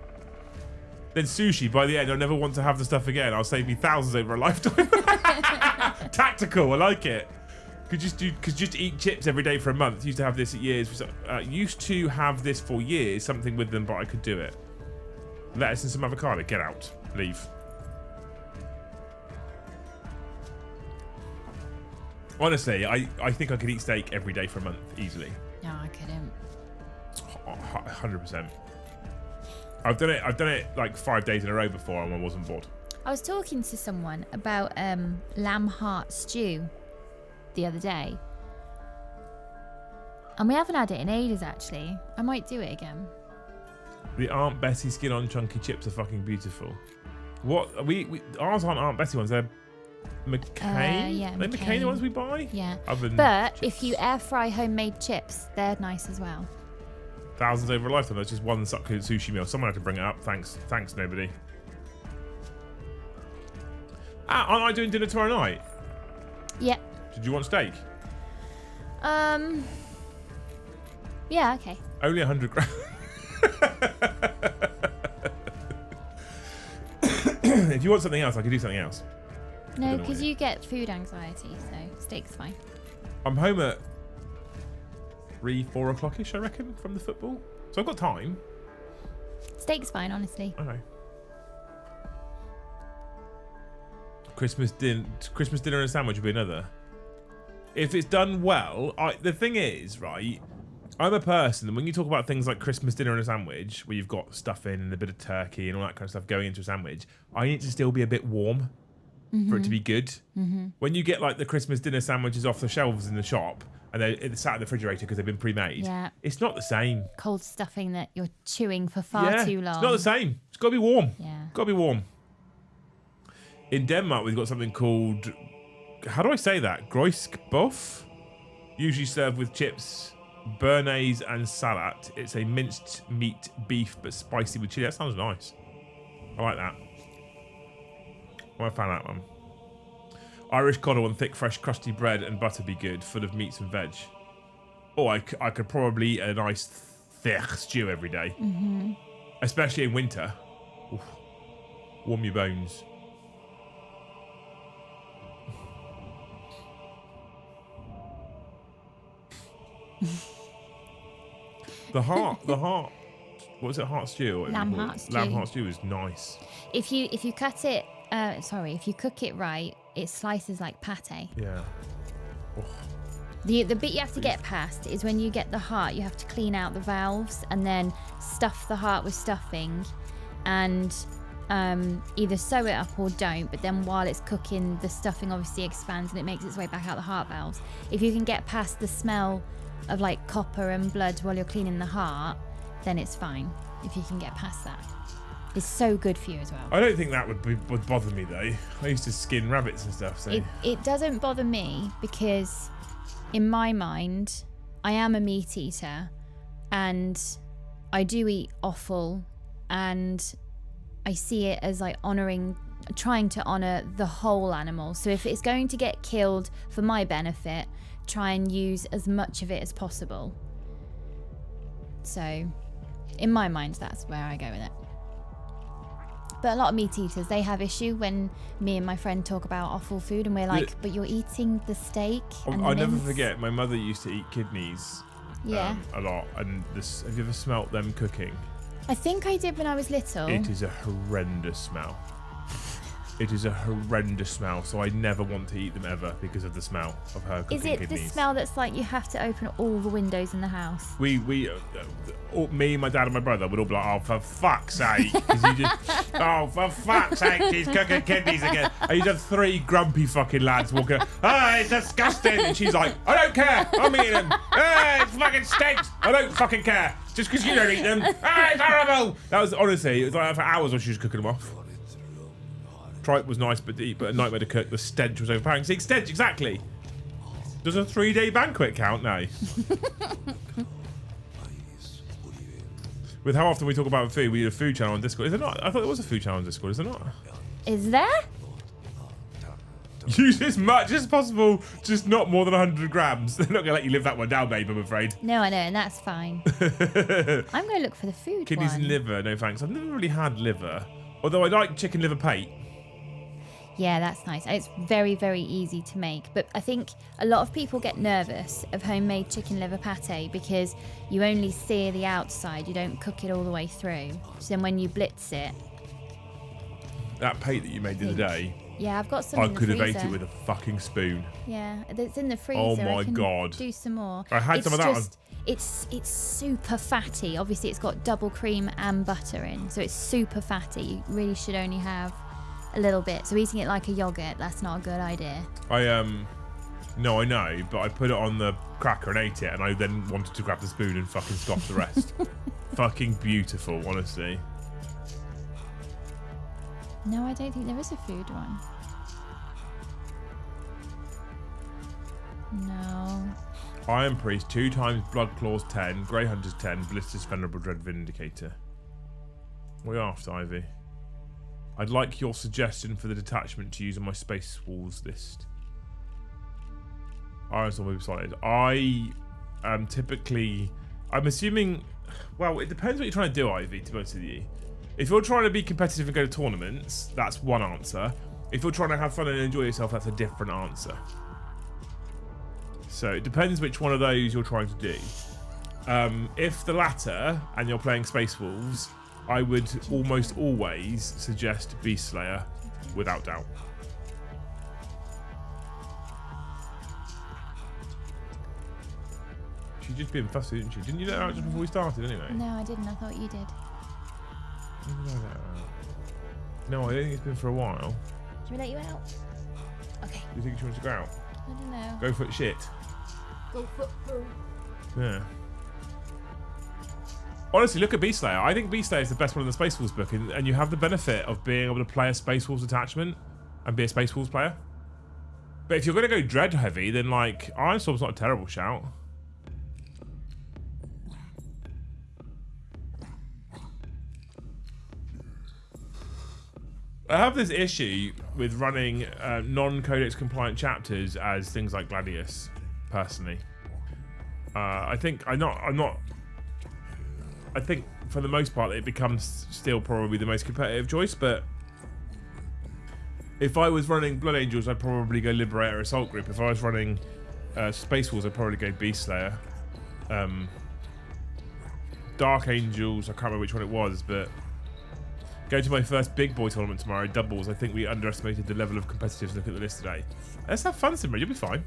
Then sushi, by the end, I'll never want to have the stuff again. I'll save me thousands over a lifetime. Tactical, I like it. Could just eat chips every day for a month. Used to have this at years. Used to have this for years, something with them, but I could do it. Lettuce and some avocado. Get out. Leave. Honestly, I think I could eat steak every day for a month, easily. No, I couldn't. 100%. I've done it like 5 days in a row before and I wasn't bored. I was talking to someone about lamb heart stew the other day. And we haven't had it in ages, actually. I might do it again. The Aunt Bessie skin on chunky chips are fucking beautiful. What we ours aren't Aunt Bessie ones, they're McCain? Yeah, Are they McCain the ones we buy? Yeah. Oven But chips. if you air fry homemade chips, they're nice as well. Thousands over a lifetime, that's just one sushi meal. Someone had to bring it up. Thanks, nobody. Aren't I doing dinner tomorrow night? Yeah. Did you want steak? Yeah, okay. Only 100 grams. If you want something else, I could do something else. No, because you get food anxiety, so steak's fine. I'm home at 3-4 o'clock-ish, I reckon, from the football. So I've got time. Steak's fine, honestly. Okay. Christmas dinner and a sandwich would be another. If it's done well, the thing is, right, I'm a person, and when you talk about things like Christmas dinner and a sandwich, where you've got stuffing and a bit of turkey and all that kind of stuff going into a sandwich, I need it to still be a bit warm for it to be good. Mm-hmm. When you get like the Christmas dinner sandwiches off the shelves in the shop, and they're sat in the refrigerator because they've been pre-made, Yeah. it's not the same. Cold stuffing that you're chewing for far too long. It's not the same. It's got to be warm. Yeah. Got to be warm. In Denmark, we've got something called, how do I say that? Grøskbof? Usually served with chips, béarnaise and salad. It's a minced meat beef, but spicy with chili. That sounds nice. I like that. I'm a fan of that one. Irish coddle on thick, fresh, crusty bread and butter be good, full of meats and veg. Oh, I could probably eat a nice thick stew every day. Mm-hmm. Especially in winter. Oof. Warm your bones. The heart. What was it? Heart stew? Lamb heart stew. Lamb heart stew is nice. If you cut it, if you cook it right, it slices like pate. Yeah. Oh. The bit you have to get past is when you get the heart, you have to clean out the valves and then stuff the heart with stuffing, and either sew it up or don't. But then while it's cooking, the stuffing obviously expands and it makes its way back out the heart valves. If you can get past the smell of like copper and blood while you're cleaning the heart, then it's fine. If you can get past that, it's so good for you as well. I don't think that would bother me though. I used to skin rabbits and stuff. So It doesn't bother me because in my mind, I am a meat eater, and I do eat offal, and I see it as like trying to honour the whole animal. So if it's going to get killed for my benefit, try and use as much of it as possible. So in my mind, that's where I go with it. But a lot of meat eaters, they have issue when me and my friend talk about offal food, and we're like, but you're eating the steak and the I'll never mince." forget, my mother used to eat kidneys a lot. And have you ever smelt them cooking? I think I did when I was little. It is a horrendous smell. It is a horrendous smell, so I never want to eat them ever because of the smell of her cooking Is it kidneys. the smell that's like you have to open all the windows in the house? Me, my dad and my brother would all be like, oh, for fuck's sake. 'Cause oh, for fuck's sake, she's cooking kidneys again. And you'd have 3 grumpy fucking lads walking, oh, it's disgusting. And she's like, I don't care, I'm eating them. Oh, it fucking stinks. I don't fucking care. Just because you don't eat them. Oh, it's horrible. That was, honestly, it was like for hours when she was cooking them off. Tripe was nice but to eat, but a nightmare to cook. The stench was overpowering. See, stench, exactly. Does a 3-day banquet count now? With how often we talk about food, we need a food channel on Discord. Is there not? I thought there was a food channel on Discord. Is there not? Is there? Use as much as possible, just not more than 100 grams. They're not going to let you live that one down, babe, I'm afraid. No, I know, and that's fine. I'm going to look for the food Kidneys one. and liver, no thanks. I've never really had liver. Although I like chicken liver pate. Yeah, that's nice. It's very, very easy to make. But I think a lot of people get nervous of homemade chicken liver pate because you only sear the outside. You don't cook it all the way through. So then when you blitz it... That pate that you made the other day, yeah, I've got some I in the could have freezer. ate it with a fucking spoon. Yeah, it's in the freezer. Oh my I can God. do some more. I had some of that one. It's super fatty. Obviously, it's got double cream and butter in. So it's super fatty. You really should only have a little bit. So eating it like a yogurt, that's not a good idea. No, I know, but I put it on the cracker and ate it, and I then wanted to grab the spoon and fucking scoff the rest. Fucking beautiful, honestly. No, I don't think there is a food one. No. Iron Priest 2 times Blood Claws 10, Grey Hunters 10, Blisters Venerable Dread Vindicator. What are you after, Ivy? I'd like your suggestion for the detachment to use on my Space Walls list. Iron Storm will be solid. I am typically... I'm assuming... Well, it depends what you're trying to do, Ivy, to be honest with you. If you're trying to be competitive and go to tournaments, that's one answer. If you're trying to have fun and enjoy yourself, that's a different answer. So it depends which one of those you're trying to do. If the latter, and you're playing Space Wolves, I would almost always suggest Beast Slayer, without doubt. She's just being fussy, isn't she? Didn't you let her out just before we started, anyway? No, I didn't. I thought you did. No, I don't think it's been for a while. Should we let you out? Okay. Do you think she wants to go out? I don't know. Go foot shit. Go foot poo. Yeah. Honestly, look at Beast Slayer. I think Beast Slayer is the best one in the Space Wolves book, and you have the benefit of being able to play a Space Wolves attachment and be a Space Wolves player. But if you're going to go Dread heavy, then like Iron Storm's not a terrible shout. I have this issue with running non-codex compliant chapters as things like Gladius, personally. I think for the most part it becomes still probably the most competitive choice, but if I was running Blood Angels, I'd probably go Liberator Assault Group. If I was running Space Wolves, I'd probably go Beast Slayer. Dark Angels, I can't remember which one it was, but go to my first big boy tournament tomorrow, doubles. I think we underestimated the level of competitiveness. Look at the list today. Let's have fun, Simba. You'll be fine.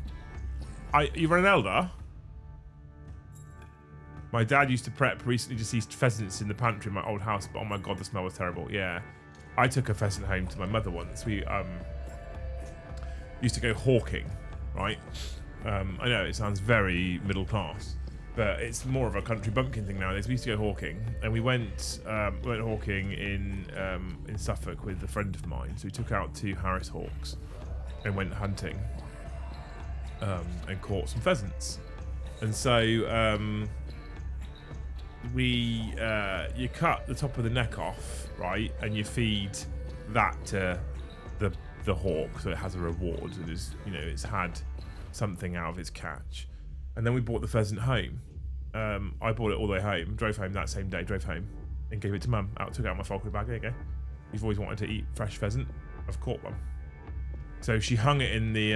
You run an Eldar? My dad used to prep recently deceased pheasants in the pantry in my old house, but oh my god, the smell was terrible. Yeah. I took a pheasant home to my mother once. We used to go hawking, right? I know it sounds very middle class, but it's more of a country bumpkin thing nowadays. We used to go hawking, and we went hawking in Suffolk with a friend of mine. So we took out 2 Harris hawks and went hunting and caught some pheasants. And so you cut the top of the neck off, right, and you feed that to the hawk, so it has a reward. It is, it's had something out of its catch. And then we brought the pheasant home. I brought it all the way home, drove home that same day, and gave it to Mum. Took it out my falconry bag. There you go. You've always wanted to eat fresh pheasant. I've caught one. So she hung it in the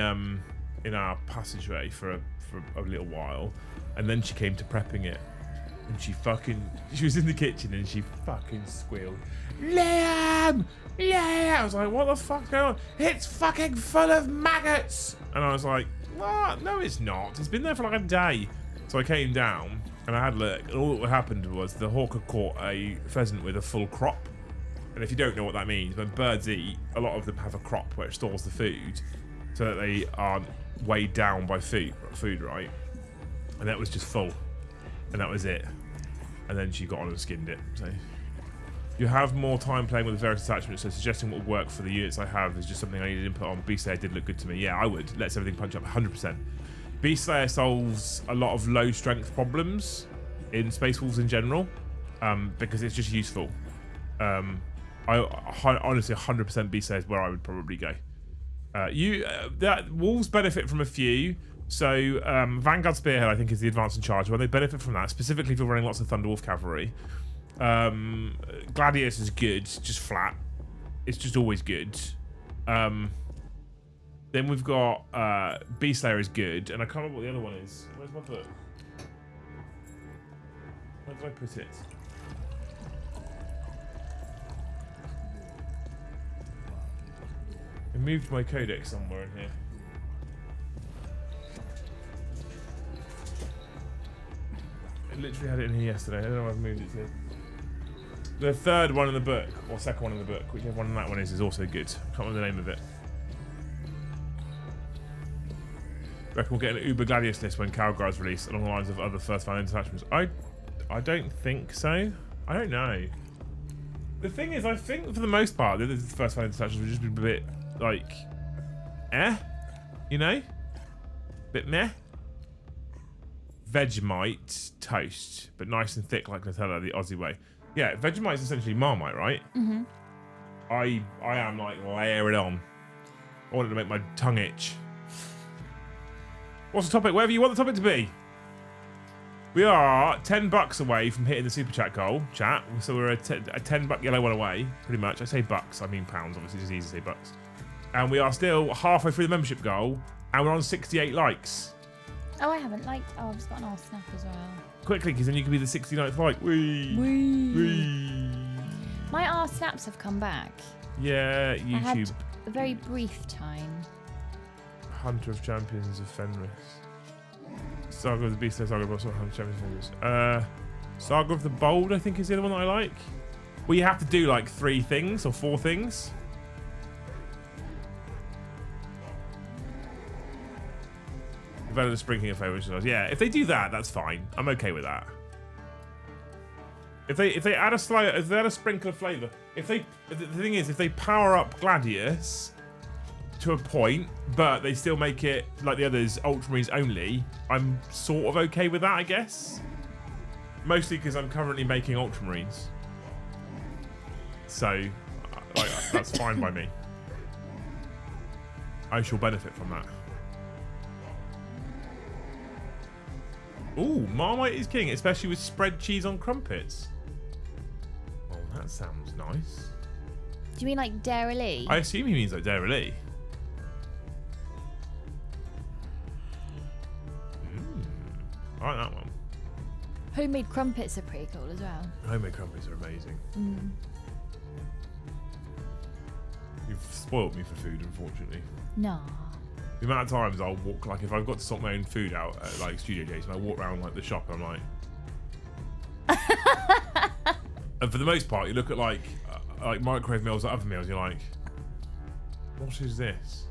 in our passageway for a little while, and then she came to prepping it, and she was in the kitchen and she fucking squealed, Liam! Yeah! I was like, what the fuck's going on? It's fucking full of maggots! And I was like, what? No, it's not. It's been there for like a day. So I came down and I had a look, and all that happened was the hawk had caught a pheasant with a full crop. And if you don't know what that means, when birds eat, a lot of them have a crop where it stores the food so that they aren't weighed down by food, right? And that was just full. And that was it. And then she got on and skinned it. So you have more time playing with the various attachments, so suggesting what would work for the units I have is just something I needed input on. Beast Slayer did look good to me. Yeah, I would. Lets everything punch up 100%. Beast Slayer solves a lot of low strength problems in Space Wolves in general, because it's just useful. Honestly, 100% Beast Slayer is where I would probably go. Wolves benefit from a few. So Vanguard Spearhead, I think, is the advance and charge one. They benefit from that, specifically if you're running lots of Thunderwolf cavalry. Gladius is good, just flat. It's just always good. Then we've got Beast Slayer is good, and I can't remember what the other one is. Where's my book? Where did I put it? I moved my codex somewhere in here. I literally had it in here yesterday. I don't know where I've moved it to. The third one in the book, or second one in the book, whichever one that one is also good. I can't remember the name of it. Reckon we'll get an Uber Gladius list when Calgar is released, along the lines of other first fan attachments. I don't think so. I don't know. The thing is, I think for the most part, the first fan attachments would just be a bit like, bit meh. Vegemite toast, but nice and thick like Nutella, the Aussie way. Yeah, Vegemite is essentially Marmite, right? Mm-hmm. I am like layer it on. I wanted to make my tongue itch. What's the topic? Whatever you want the topic to be. We are $10 away from hitting the super chat goal, chat. So we're a $10 yellow one away, pretty much. I say bucks, I mean pounds, obviously, it's easy to say bucks. And we are still halfway through the membership goal, and we're on 68 likes. Oh, I haven't liked. Oh, I've just got an R snap as well. Quickly, because then you can be the 69th like. Wee. My R snaps have come back. Yeah, YouTube. I had a very brief time. Hunter of Champions of Fenris. Saga of the Beast, Saga of the Hunter of Champions of Fenris. Saga of the Bold, I think, is the other one that I like. Well, you have to do like 3 things or 4 things. Better than sprinkling a flavor. Yeah, if they do that, that's fine. I'm okay with that. If they add a sprinkle of flavor, the thing is, if they power up Gladius to a point, but they still make it like the others, Ultramarines only, I'm sort of okay with that, I guess. Mostly because I'm currently making Ultramarines, so like, that's fine by me. I shall benefit from that. Ooh, Marmite is king, especially with spread cheese on crumpets. Oh, that sounds nice. Do you mean like Dairy Lee? I assume he means like Dairy Lee. I like that one. Homemade crumpets are pretty cool as well. Homemade crumpets are amazing. You've spoiled me for food, unfortunately. No. The amount of times I'll walk, like if I've got to sort my own food out at like Studio Days, and I walk around like the shop, and I'm like, and for the most part, you look at like microwave meals or other meals, you're like, what is this?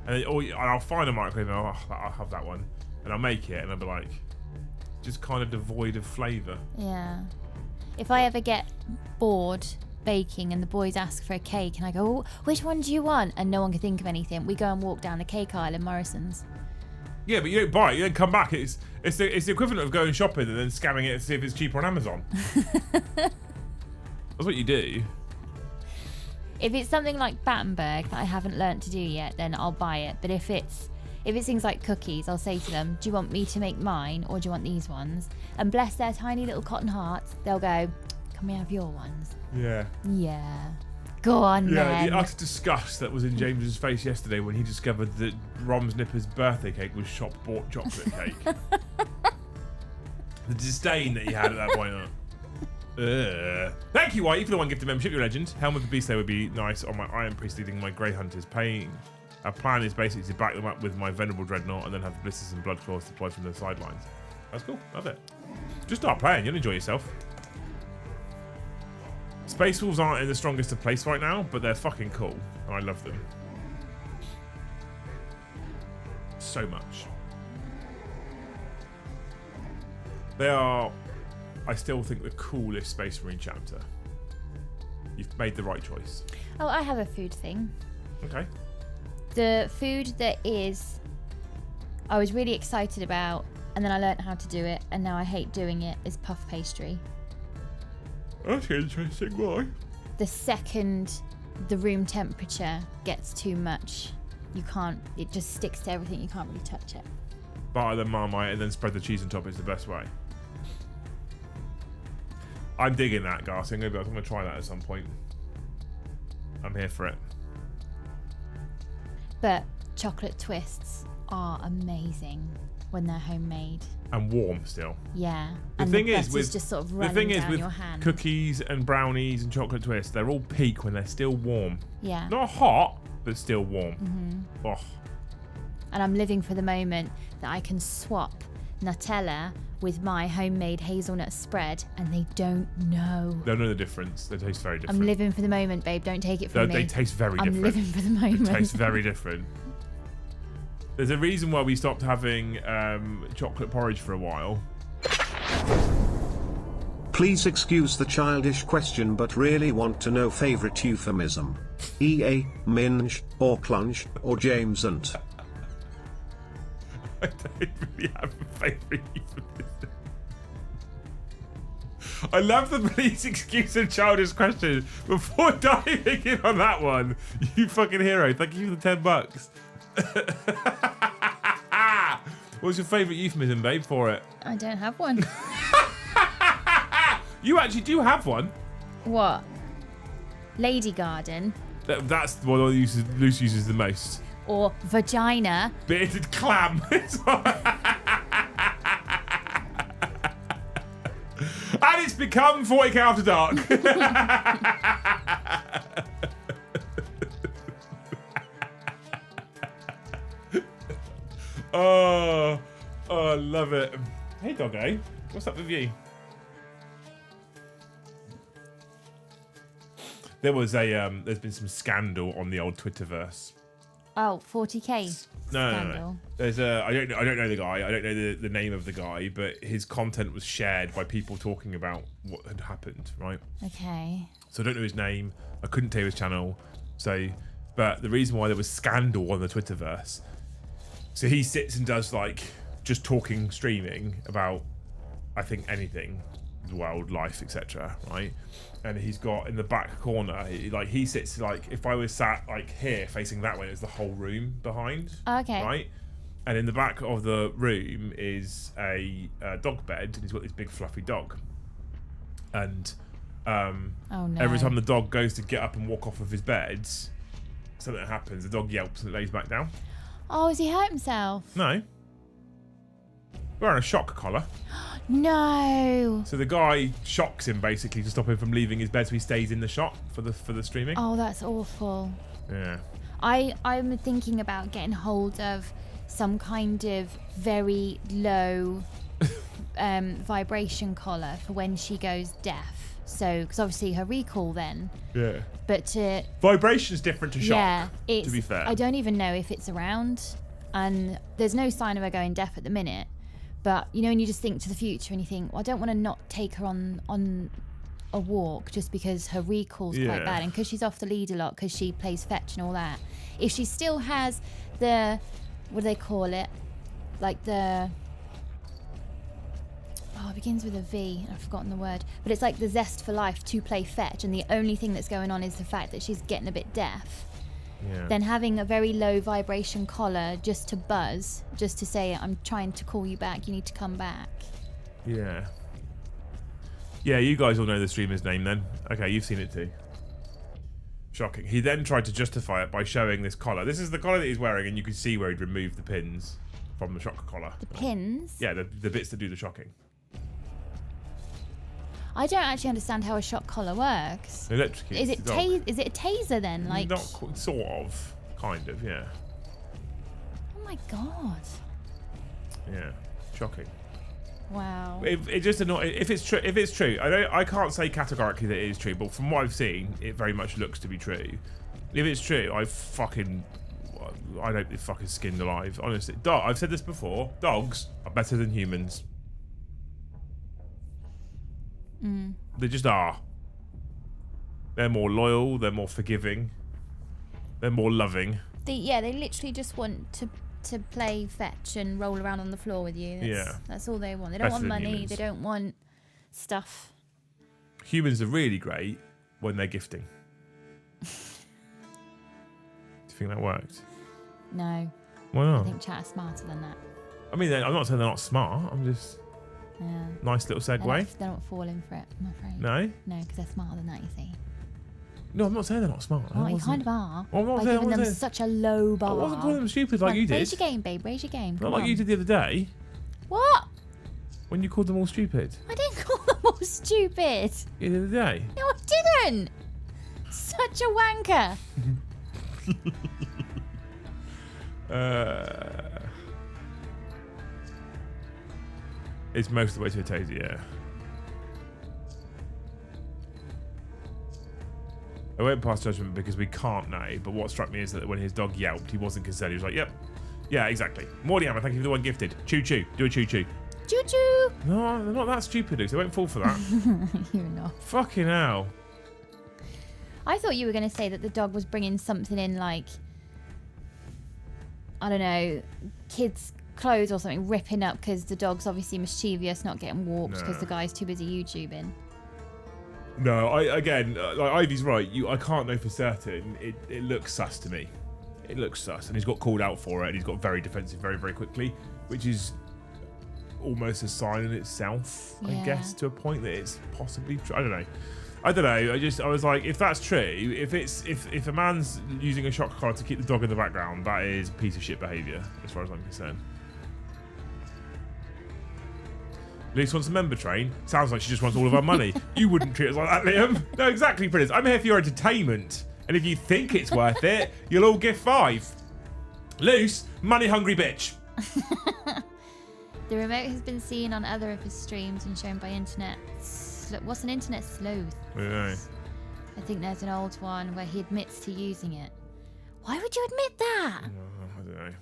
And I'll find a microwave meal, I'll have that one, and I'll make it, and I'll be like, just kind of devoid of flavour. Yeah. If I ever get bored baking and the boys ask for a cake and I go, oh, which one do you want? And no one can think of anything, we go and walk down the cake aisle in Morrison's. Yeah, but you don't buy it. You don't come back. It's the equivalent of going shopping and then scanning it to see if it's cheaper on Amazon. That's what you do. If it's something like Battenberg that I haven't learnt to do yet, then I'll buy it. But if it's things like cookies, I'll say to them, do you want me to make mine or do you want these ones? And bless their tiny little cotton hearts, they'll go, can we have your ones? Yeah. Yeah. Go on, Yeah, then. the utter disgust that was in James's face yesterday when he discovered that Rom's Nipper's birthday cake was shop-bought chocolate cake. The disdain that he had at that point. Thank you, Whitey, for the 1 gifted membership. You're a legend. Helm of the Beast would be nice on my Iron Priest leading my Grey Hunters. Our plan is basically to back them up with my Venerable Dreadnought and then have the Blisters and Blood Claws deployed from the sidelines. That's cool. Love it. Just start playing. You'll enjoy yourself. Space Wolves aren't in the strongest of place right now, but they're fucking cool. And I love them. So much. They are, I still think, the coolest Space Marine chapter. You've made the right choice. Oh, I have a food thing. Okay. The food that I was really excited about, and then I learnt how to do it, and now I hate doing it, is puff pastry. That's interesting. Why? The second the room temperature gets too much, it just sticks to everything, you can't really touch it. Butter the Marmite and then spread the cheese on top is the best way. I'm digging that, Garth. I'm going to try that at some point. I'm here for it. But chocolate twists are amazing when they're homemade. And warm still. Yeah. The and thing the is butter's just sort of running down your hand. Cookies and brownies and chocolate twists, they're all peak when they're still warm. Yeah. Not hot, but still warm. Mm-hmm. Oh. And I'm living for the moment that I can swap Nutella with my homemade hazelnut spread and they don't know. They'll know the difference. They taste very different. I'm living for the moment, babe. Don't take it from me. They taste very different. I'm living for the moment. They taste very different. There's a reason why we stopped having chocolate porridge for a while. Please excuse the childish question but really want to know favourite euphemism. EA, minge, or clunge, or James and... I don't really have a favourite euphemism. I love the please excuse the childish question. Before diving in on that one, you fucking hero. Thank you for the $10. What's your favourite euphemism, babe, for it? I don't have one. You actually do have one. What? Lady Garden. That's the one Luce uses the most. Or vagina. Bearded clam. And it's become 40k After Dark. Oh, I love it. Hey, doggo. What's up with you? There was there's been some scandal on the old Twitterverse. Oh, 40k. No. There's I don't know the guy. I don't know the name of the guy, but his content was shared by people talking about what had happened, right? Okay. So I don't know his name. I couldn't tell you his channel. But the reason why there was scandal on the Twitterverse. So he sits and does like just talking, streaming about, I think, anything, the world, life, etc. Right? And he's got in the back corner, he sits like, if I was sat like here facing that way, there's the whole room behind. Okay. Right? And in the back of the room is a dog bed, and he's got this big fluffy dog. And oh, no. every time the dog goes to get up and walk off of his bed, something happens. The dog yelps and it lays back down. Oh, has he hurt himself? No. Wearing a shock collar. No. So the guy shocks him basically to stop him from leaving his bed, so he stays in the shot for the streaming. Oh, that's awful. Yeah. I'm thinking about getting hold of some kind of very low vibration collar for when she goes deaf. So, because obviously her recall then. Yeah. But vibration's different to shock. Yeah, to be fair. I don't even know if it's around, and there's no sign of her going deaf at the minute. But you know, when you just think to the future and you think, well, I don't want to not take her on a walk just because her recall's quite bad, and because she's off the lead a lot because she plays fetch and all that. If she still has the, what do they call it? like the... Oh, it begins with a V. I've forgotten the word. But it's like the zest for life to play fetch, and the only thing that's going on is the fact that she's getting a bit deaf. Yeah. Then having a very low vibration collar just to buzz, just to say, I'm trying to call you back, you need to come back. Yeah. Yeah, you guys all know the streamer's name then. Okay, you've seen it too. Shocking. He then tried to justify it by showing this collar. This is the collar that he's wearing, and you can see where he'd removed the pins from the shock collar. The pins? Yeah, the bits that do the shocking. I don't actually understand how a shock collar works. Electrocute. Is it is it a taser then? Like Not sort of, kind of, yeah. Oh my god. Yeah, shocking. Wow. It just annoys. If it's true, I can't say categorically that it is true, but from what I've seen, it very much looks to be true. If it's true, I don't be fucking skinned alive. Honestly, I've said this before. Dogs are better than humans. They just are. They're more loyal. They're more forgiving. They're more loving. They literally just want to play fetch and roll around on the floor with you. That's all they want. They don't want money. Humans. They don't want stuff. Humans are really great when they're gifting. Do you think that worked? No. Why not? I think chat is smarter than that. I mean, I'm not saying they're not smart. I'm just... Yeah. Nice little segue. They're not falling for it, I'm afraid. No? No, because they're smarter than that, you see. No, I'm not saying they're not smart. Oh, you kind of are. Well, by giving them such a low bar. I wasn't calling them stupid like you did. Raise your game, babe. Raise your game. Not like you did the other day. What? When you called them all stupid. I didn't call them all stupid. Yeah, the other day. No, I didn't. Such a wanker. It's most of the way to a taser, yeah. I went past judgment because we can't now, but what struck me is that when his dog yelped, he wasn't concerned. He was like, yep. Yeah, exactly. Morty Hammer, thank you for the one gifted. Choo choo. Do a choo choo. Choo choo. No, they're not that stupid, Luke. They won't fall for that. You're not. Fucking hell. I thought you were going to say that the dog was bringing something in like, I don't know, kids' clothes or something, ripping up because the dog's obviously mischievous, not getting walked because the guy's too busy YouTubing. No, like Ivy's right. I can't know for certain. It looks sus to me. It looks sus, and he's got called out for it, and he's got very defensive very, very quickly, which is almost a sign in itself, I guess, to a point that it's possibly true. I don't know. I was like, if that's true, if a man's using a shock collar to keep the dog in the background, that is a piece of shit behaviour, as far as I'm concerned. Luce wants a member train. Sounds like she just wants all of our money. You wouldn't treat us like that, Liam. No, exactly, Prentice. I'm here for your entertainment. And if you think it's worth it, you'll all give 5. Luce, money-hungry bitch. The remote has been seen on other of his streams and shown by internet. What's an internet sleuth? I don't know. I think there's an old one where he admits to using it. Why would you admit that? I don't know.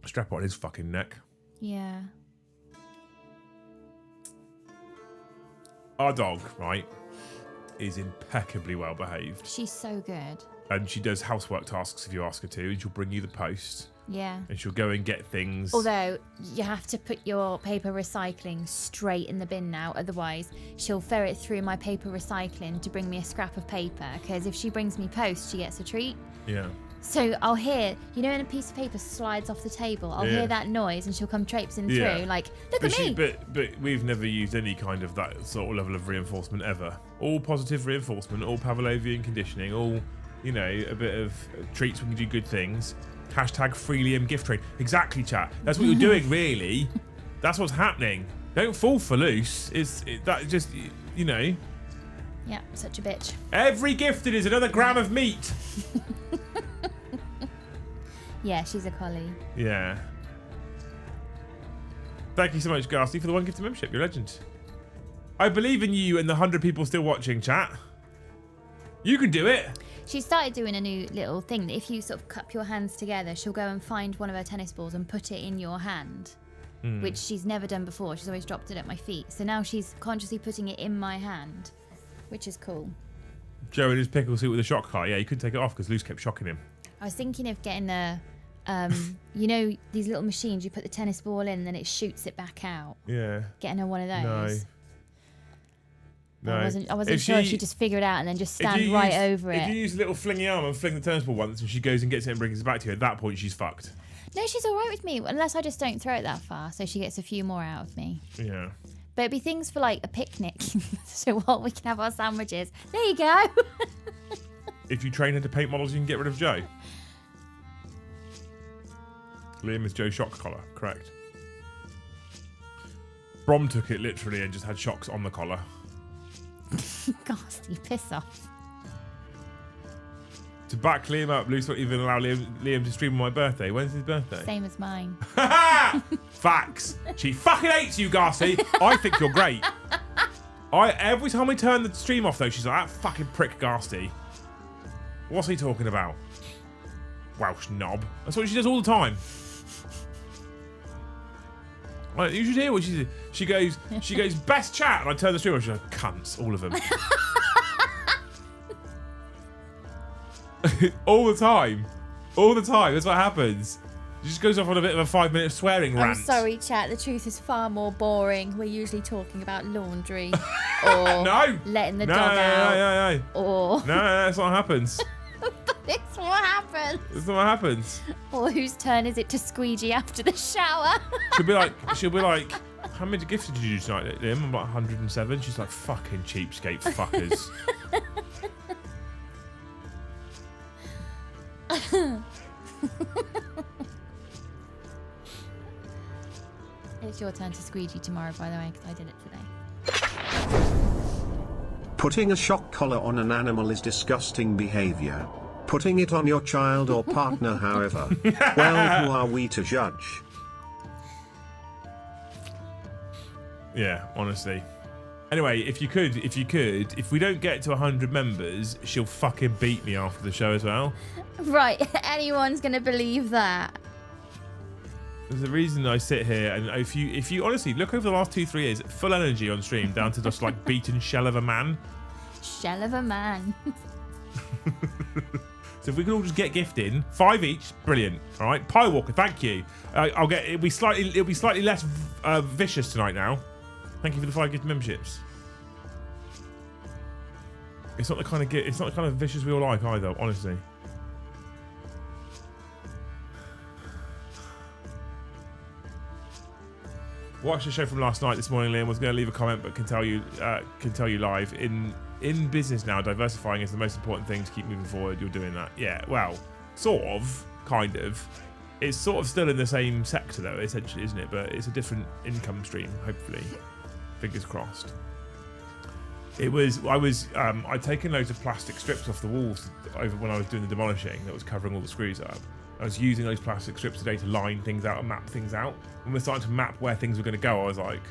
Strap on his fucking neck. Yeah. Our dog, right, is impeccably well behaved. She's so good. And she does housework tasks if you ask her to, and she'll bring you the post. Yeah. And she'll go and get things. Although, you have to put your paper recycling straight in the bin now, otherwise she'll ferret through my paper recycling to bring me a scrap of paper, because if she brings me post, she gets a treat. Yeah. So I'll hear, you know, when a piece of paper slides off the table, I'll hear that noise and she'll come traipsing through, like, look at me. But we've never used any kind of that sort of level of reinforcement ever. All positive reinforcement, all Pavlovian conditioning, all, you know, a bit of treats when you do good things. Hashtag free Liam gift train. Exactly, chat. That's what you're doing, really. That's what's happening. Don't fall for loose. That just, you know. Yeah, such a bitch. Every gifted is another gram of meat. Yeah, she's a collie. Yeah. Thank you so much, Ghastly, for the 1 gifted membership. You're a legend. I believe in you and the 100 people still watching, chat. You can do it. She started doing a new little thing that if you sort of cup your hands together, she'll go and find one of her tennis balls and put it in your hand, which she's never done before. She's always dropped it at my feet. So now she's consciously putting it in my hand, which is cool. Joe in his pickle suit with a shock car. Yeah, he couldn't take it off because Luce kept shocking him. I was thinking of getting a you know these little machines, you put the tennis ball in and then it shoots it back out. Yeah. Getting her one of those. No. I wasn't sure if she just figure it out and then just stand right over it. If you use a little flingy arm and fling the tennis ball once and she goes and gets it and brings it back to you, at that point she's fucked. No, she's all right with me, unless I just don't throw it that far, so she gets a few more out of me. Yeah. But it'd be things for like a picnic, so what we can have our sandwiches. There you go. If you train her to paint models, you can get rid of Joe. Liam is Joe's shock collar, correct. Brom took it literally and just had shocks on the collar. Ghastly, piss off. To back Liam up, Luce won't even allow Liam to stream on my birthday. When's his birthday? Same as mine. Facts. She fucking hates you, Garsty. I think you're great. Every time we turn the stream off, though, she's like, that fucking prick Garsty. What's he talking about? Welsh knob. That's what she does all the time. You should hear what she says. She goes, best chat, and I turn the stream off, she's like, cunts, all of them. All the time. That's what happens. She just goes off on a bit of a 5-minute swearing rant. I'm sorry, chat. The truth is far more boring. We're usually talking about laundry or letting the dog out. Or no, that's not what happens. It's what happens. That's not what happens. Or whose turn is it to squeegee after the shower? She'll be like, how many gifts did you do tonight, Liam? I'm like 107. She's like, fucking cheapskate fuckers. It's your turn to squeegee tomorrow, by the way, because I did it today. Putting a shock collar on an animal is disgusting behavior. Putting it on your child or partner, however, well, who are we to judge? Yeah, honestly. Anyway, if we don't get to 100 members, she'll fucking beat me after the show as well. Right, anyone's gonna believe that. There's a reason I sit here, and if you honestly look over the last 2-3 years, full energy on stream, down to just like beaten shell of a man. Shell of a man. So if we could all just get gifting, 5 each, brilliant. All right, Pie Walker, thank you. It'll be slightly less vicious tonight now. Thank you for the 5 gift memberships. It's not the kind of vicious we all like either, honestly. Watched the show from last night. This morning, Liam was going to leave a comment, but can tell you live. In business now, diversifying is the most important thing to keep moving forward. You're doing that, yeah. Well, sort of, kind of. It's sort of still in the same sector though, essentially, isn't it? But it's a different income stream. Hopefully, fingers crossed. I'd taken loads of plastic strips off the walls over when I was doing the demolishing that was covering all the screws up. I was using those plastic strips today to line things out and map things out. When we're starting to map where things were going to go, I was like,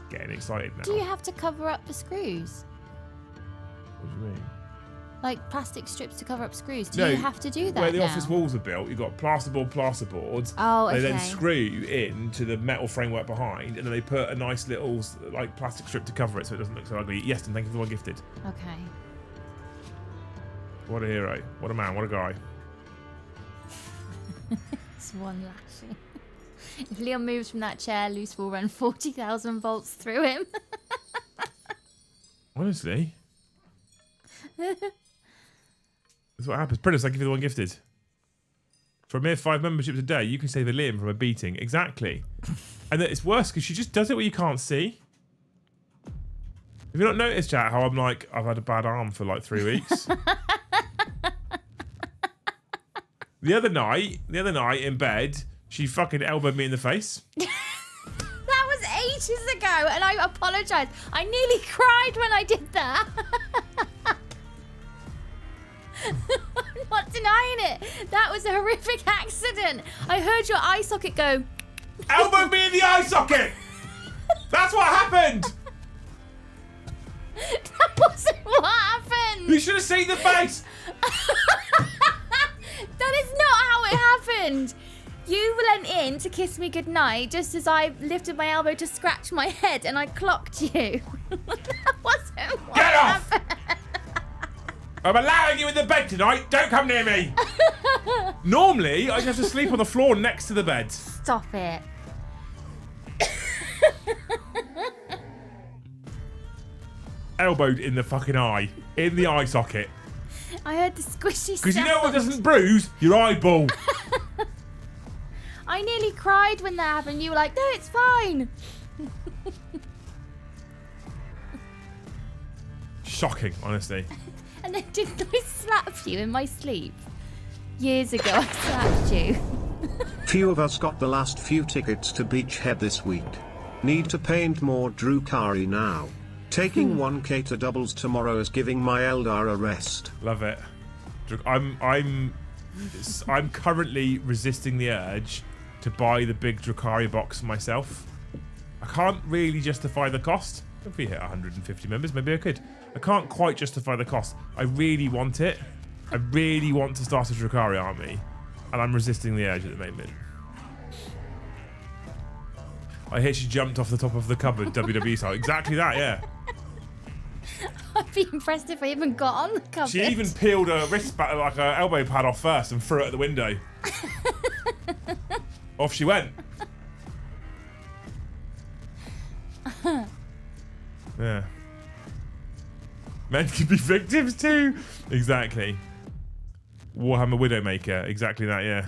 getting excited now. Do you have to cover up the screws? What do you mean? Like plastic strips to cover up screws. Do you have to do that Where the now? office walls are built, you've got plasterboards. Oh, okay. They then screw into the metal framework behind, and then they put a nice little like plastic strip to cover it so it doesn't look so ugly. Yes, and thank you for the one gifted. Okay. What a hero. What a man. What a guy. It's one lashing. If Leon moves from that chair, Luce will run 40,000 volts through him. Honestly. That's what happens. Prentice, thank you for the one gifted. For a mere 5 memberships a day, you can save a Liam from a beating. Exactly. And it's worse because she just does it where you can't see. Have you not noticed, chat, how I'm like, I've had a bad arm for like 3 weeks? The other night in bed, she fucking elbowed me in the face. That was ages ago, and I apologise. I nearly cried when I did that. I'm not denying it. That was a horrific accident. I heard your eye socket go. Elbowed me in the eye socket! That's what happened! That wasn't what happened. You should have seen the face! That is not how it happened. You leant in to kiss me goodnight just as I lifted my elbow to scratch my head and I clocked you. That wasn't what Get off! happened. I'm allowing you in the bed tonight. Don't come near me. Normally, I just have to sleep on the floor next to the bed. Stop it. Elbowed in the fucking eye. In the eye socket. I heard the squishy sound. Because you know what doesn't bruise? Your eyeball. I nearly cried when that happened. You were like, no, it's fine. Shocking, honestly. And then didn't I slap you in my sleep? Years ago, I slapped you. Few of us got the last few tickets to Beachhead this week. Need to paint more Drukari now. Taking 1k to doubles tomorrow is giving my Eldar a rest. Love it. I'm currently resisting the urge to buy the big Drukari box myself. I can't really justify the cost. If we hit 150 members, maybe I could. I can't quite justify the cost. I really want it. I really want to start a Drukari army, and I'm resisting the urge at the moment. I hear she jumped off the top of the cupboard, WWE style. Exactly that, yeah. I'd be impressed if I even got on the cupboard. She even peeled her like her elbow pad off first and threw it at the window. Off she went. Yeah. Men can be victims too. Exactly. Warhammer Widowmaker. Exactly that, yeah.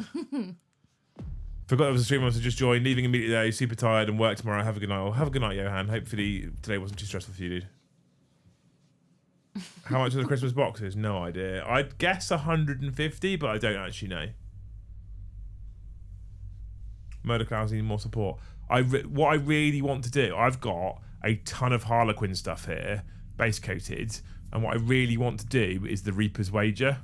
Forgot there was a stream I was to just join. Leaving immediately though. Super tired and work tomorrow. Have a good night. Well, have a good night, Johan. Hopefully today wasn't too stressful for you, dude. How much are the Christmas boxes? No idea. I'd guess 150, but I don't actually know. Murder Clouds need more support. What I really want to do, I've got a ton of Harlequin stuff here, base coated, and what I really want to do is the Reaper's Wager.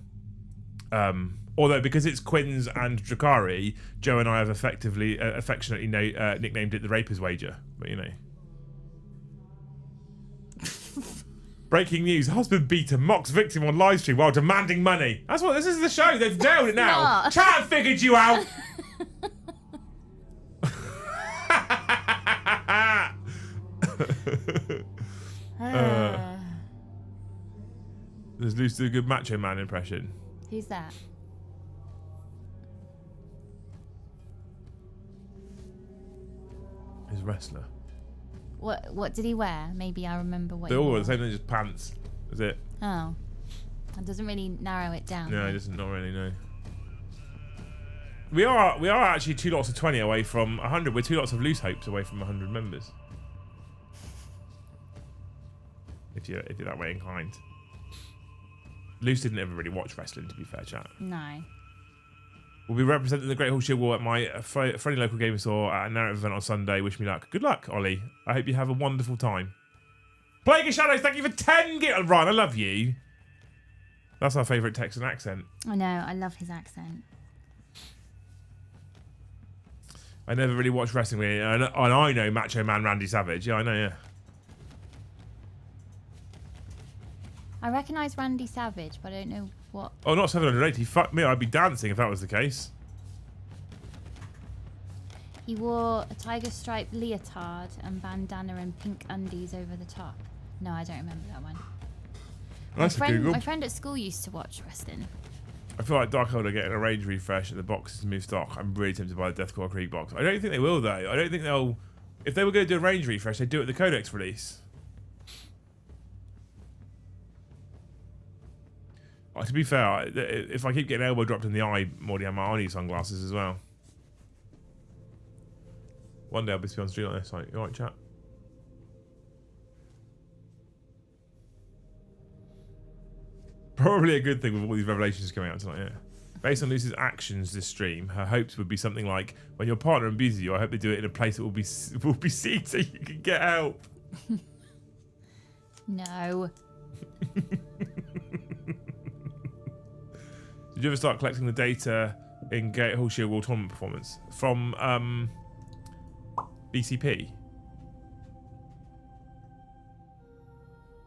Although because it's Quins and Drukari, Joe and I have affectionately nicknamed it the Raper's Wager. But you know. Breaking news: husband beater mocks victim on livestream while demanding money. That's what this is. The show. They've nailed it now. Chat figured you out. There's Lucy, a good Macho Man impression. Who's that? He's a wrestler. What did he wear? Maybe I remember what. They're he all wore. the same thing, just pants. Is it? Oh, that doesn't really narrow it down. No, it doesn't. Not really. No. We are actually 2 lots of 20 away from 100. We're 2 lots of loose hopes away from 100 members. If you're that way inclined. Luce didn't ever really watch wrestling, to be fair, chat. No. We'll be representing the Great Hall Shield War at my friendly local gaming store at a narrative event on Sunday. Wish me luck. Good luck, Ollie. I hope you have a wonderful time. Plague of Shadows, thank you for 10 gifts. Ryan, I love you. That's our favourite Texan accent. I know, I love his accent. I never really watched wrestling, and I know Macho Man Randy Savage. Yeah, I know, yeah. I recognise Randy Savage, but I don't know what. Oh, not 780. Fuck me, I'd be dancing if that was the case. He wore a tiger striped leotard and bandana and pink undies over the top. No, I don't remember that one. That's a Google. My friend at school used to watch wrestling. I feel like Darkhold are getting a range refresh and the boxes move stock. I'm really tempted to buy the Deathcore Creek box. I don't think they will, though. I don't think they'll... If they were going to do a range refresh, they'd do it at the Codex release. To be fair, if I keep getting elbow dropped in the eye, Morty, I need sunglasses as well. One day I'll be on the street like this. Like, you alright, chat? Probably a good thing with all these revelations coming out tonight, yeah. Based on Lucy's actions this stream, her hopes would be something like, when your partner abuses you, I hope they do it in a place that will be seen so you can get help. No. Did you ever start collecting the data in Gate Hall Shield World Tournament performance? From BCP?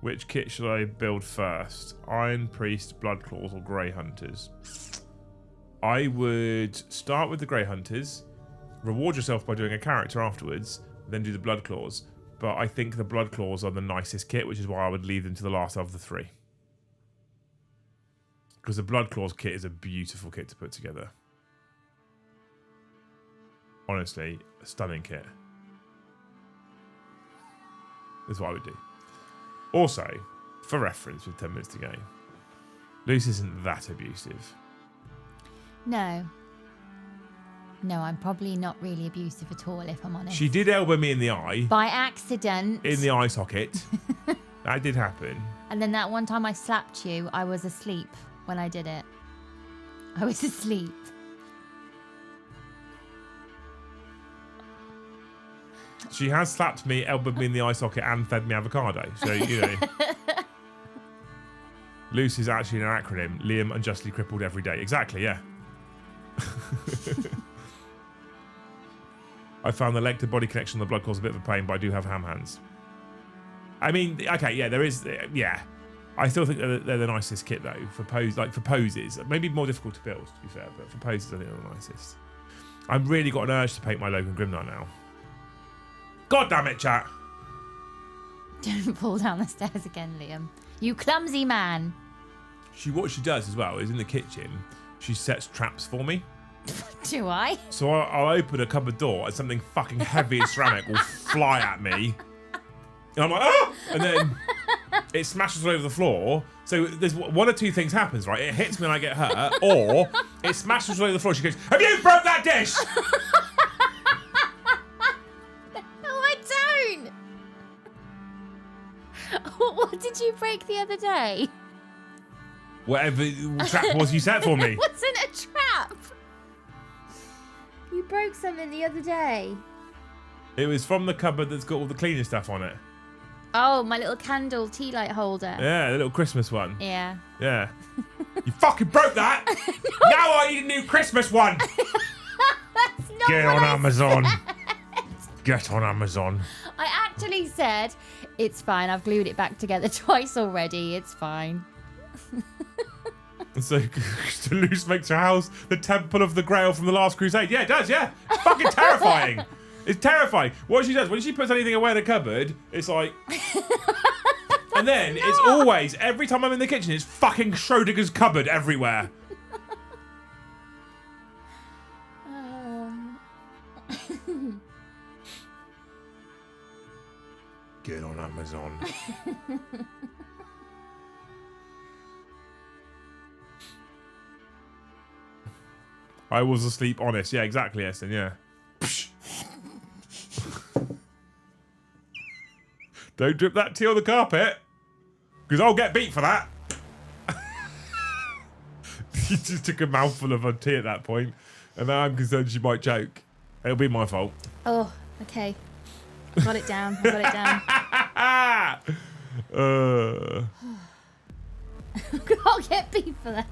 Which kit should I build first? Iron Priest, Blood Claws, or Grey Hunters? I would start with the Grey Hunters, reward yourself by doing a character afterwards, then do the Blood Claws. But I think the Blood Claws are the nicest kit, which is why I would leave them to the last of the three. Because the Blood Claws kit is a beautiful kit to put together. Honestly, a stunning kit. That's what I would do. Also, for reference with 10 minutes to go, Luce isn't that abusive. No. No, I'm probably not really abusive at all, if I'm honest. She did elbow me in the eye. By accident. In the eye socket. That did happen. And then that one time I slapped you, I was asleep when I did it. I was asleep. She has slapped me, elbowed me in the eye socket, and fed me avocado. So, you know. Luce is actually an acronym. Liam unjustly crippled every day. Exactly, yeah. I found the leg to body connection on the Blood Claws a bit of a pain, but I do have ham hands. I mean, okay, yeah, there is, yeah. I still think they're the nicest kit though for poses. Maybe more difficult to build, to be fair, but for poses, I think they're the nicest. I've really got an urge to paint my Logan Grimnar now. God damn it, chat! Don't fall down the stairs again, Liam. You clumsy man. What she does as well is in the kitchen, she sets traps for me. Do I? So I'll open a cupboard door and something fucking heavy as ceramic will fly at me. And I'm like, oh! And then it smashes all over the floor. So there's one or two things happens, right? It hits me and I get hurt, or it smashes all over the floor. She goes, have you broke that dish? No, I don't. What did you break the other day? Whatever trap was you set for me. It wasn't a trap. You broke something the other day. It was from the cupboard that's got all the cleaning stuff on it. Oh, my little candle tea light holder. Yeah, the little Christmas one. Yeah. Yeah. You fucking broke that! No. Now I need a new Christmas one! That's not Get what on I Amazon. said. Get on Amazon. I actually said, it's fine. I've glued it back together twice already. It's fine. So Luce makes her house the Temple of the Grail from the Last Crusade. Yeah, it does, yeah. It's fucking terrifying. It's terrifying. What she does, when she puts anything away in a cupboard, it's like... And then it's always, every time I'm in the kitchen, it's fucking Schrodinger's cupboard everywhere. Get on Amazon. I was asleep honest. Yeah, exactly, Essen, yeah. Don't drip that tea on the carpet, because I'll get beat for that. She just took a mouthful of her tea at that point, and now I'm concerned she might choke. It'll be my fault. Oh, okay. Got it down. Got it down. I'll get beat for that.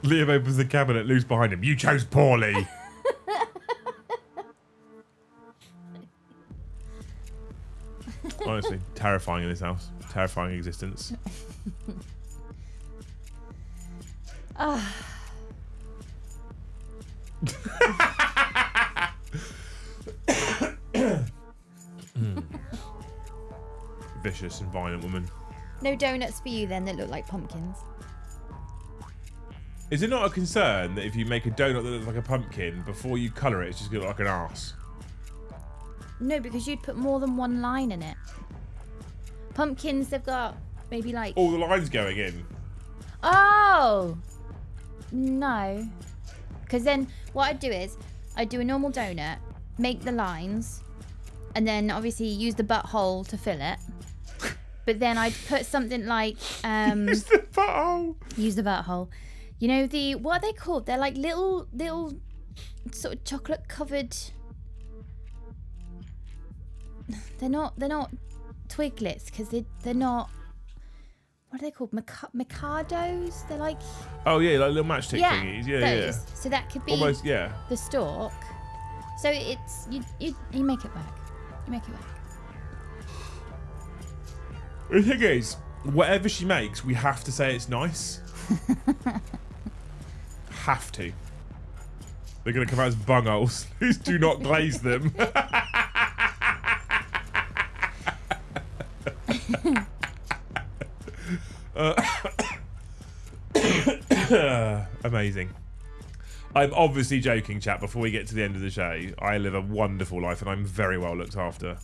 Liam opens the cabinet, Luce behind him. You chose poorly. Honestly, terrifying in this house. Terrifying existence. Vicious and violent woman. No donuts for you then that look like pumpkins. Is it not a concern that if you make a donut that looks like a pumpkin, before you colour it, it's just going to look like an arse? No, because you'd put more than one line in it. Pumpkins, they've got maybe like... All the lines going in. Oh! No. Because then what I'd do is, I'd do a normal donut, make the lines, and then obviously use the butthole to fill it. But then I'd put something like... Use the butthole. Use the butthole. You know, what are they called? They're like little sort of chocolate covered... They're not twiglets, because they're not... What are they called? Mikados? They're like... Oh, yeah, like little matchstick thingies. Yeah, those. yeah. So that could be almost, yeah. the stalk. So it's... You make it work. You make it work. The thing is, whatever she makes, we have to say it's nice. Have to. They're going to come out as bungholes. Please do not glaze them. Amazing. I'm obviously joking, chat, before we get to the end of the show. I live a wonderful life and I'm very well looked after.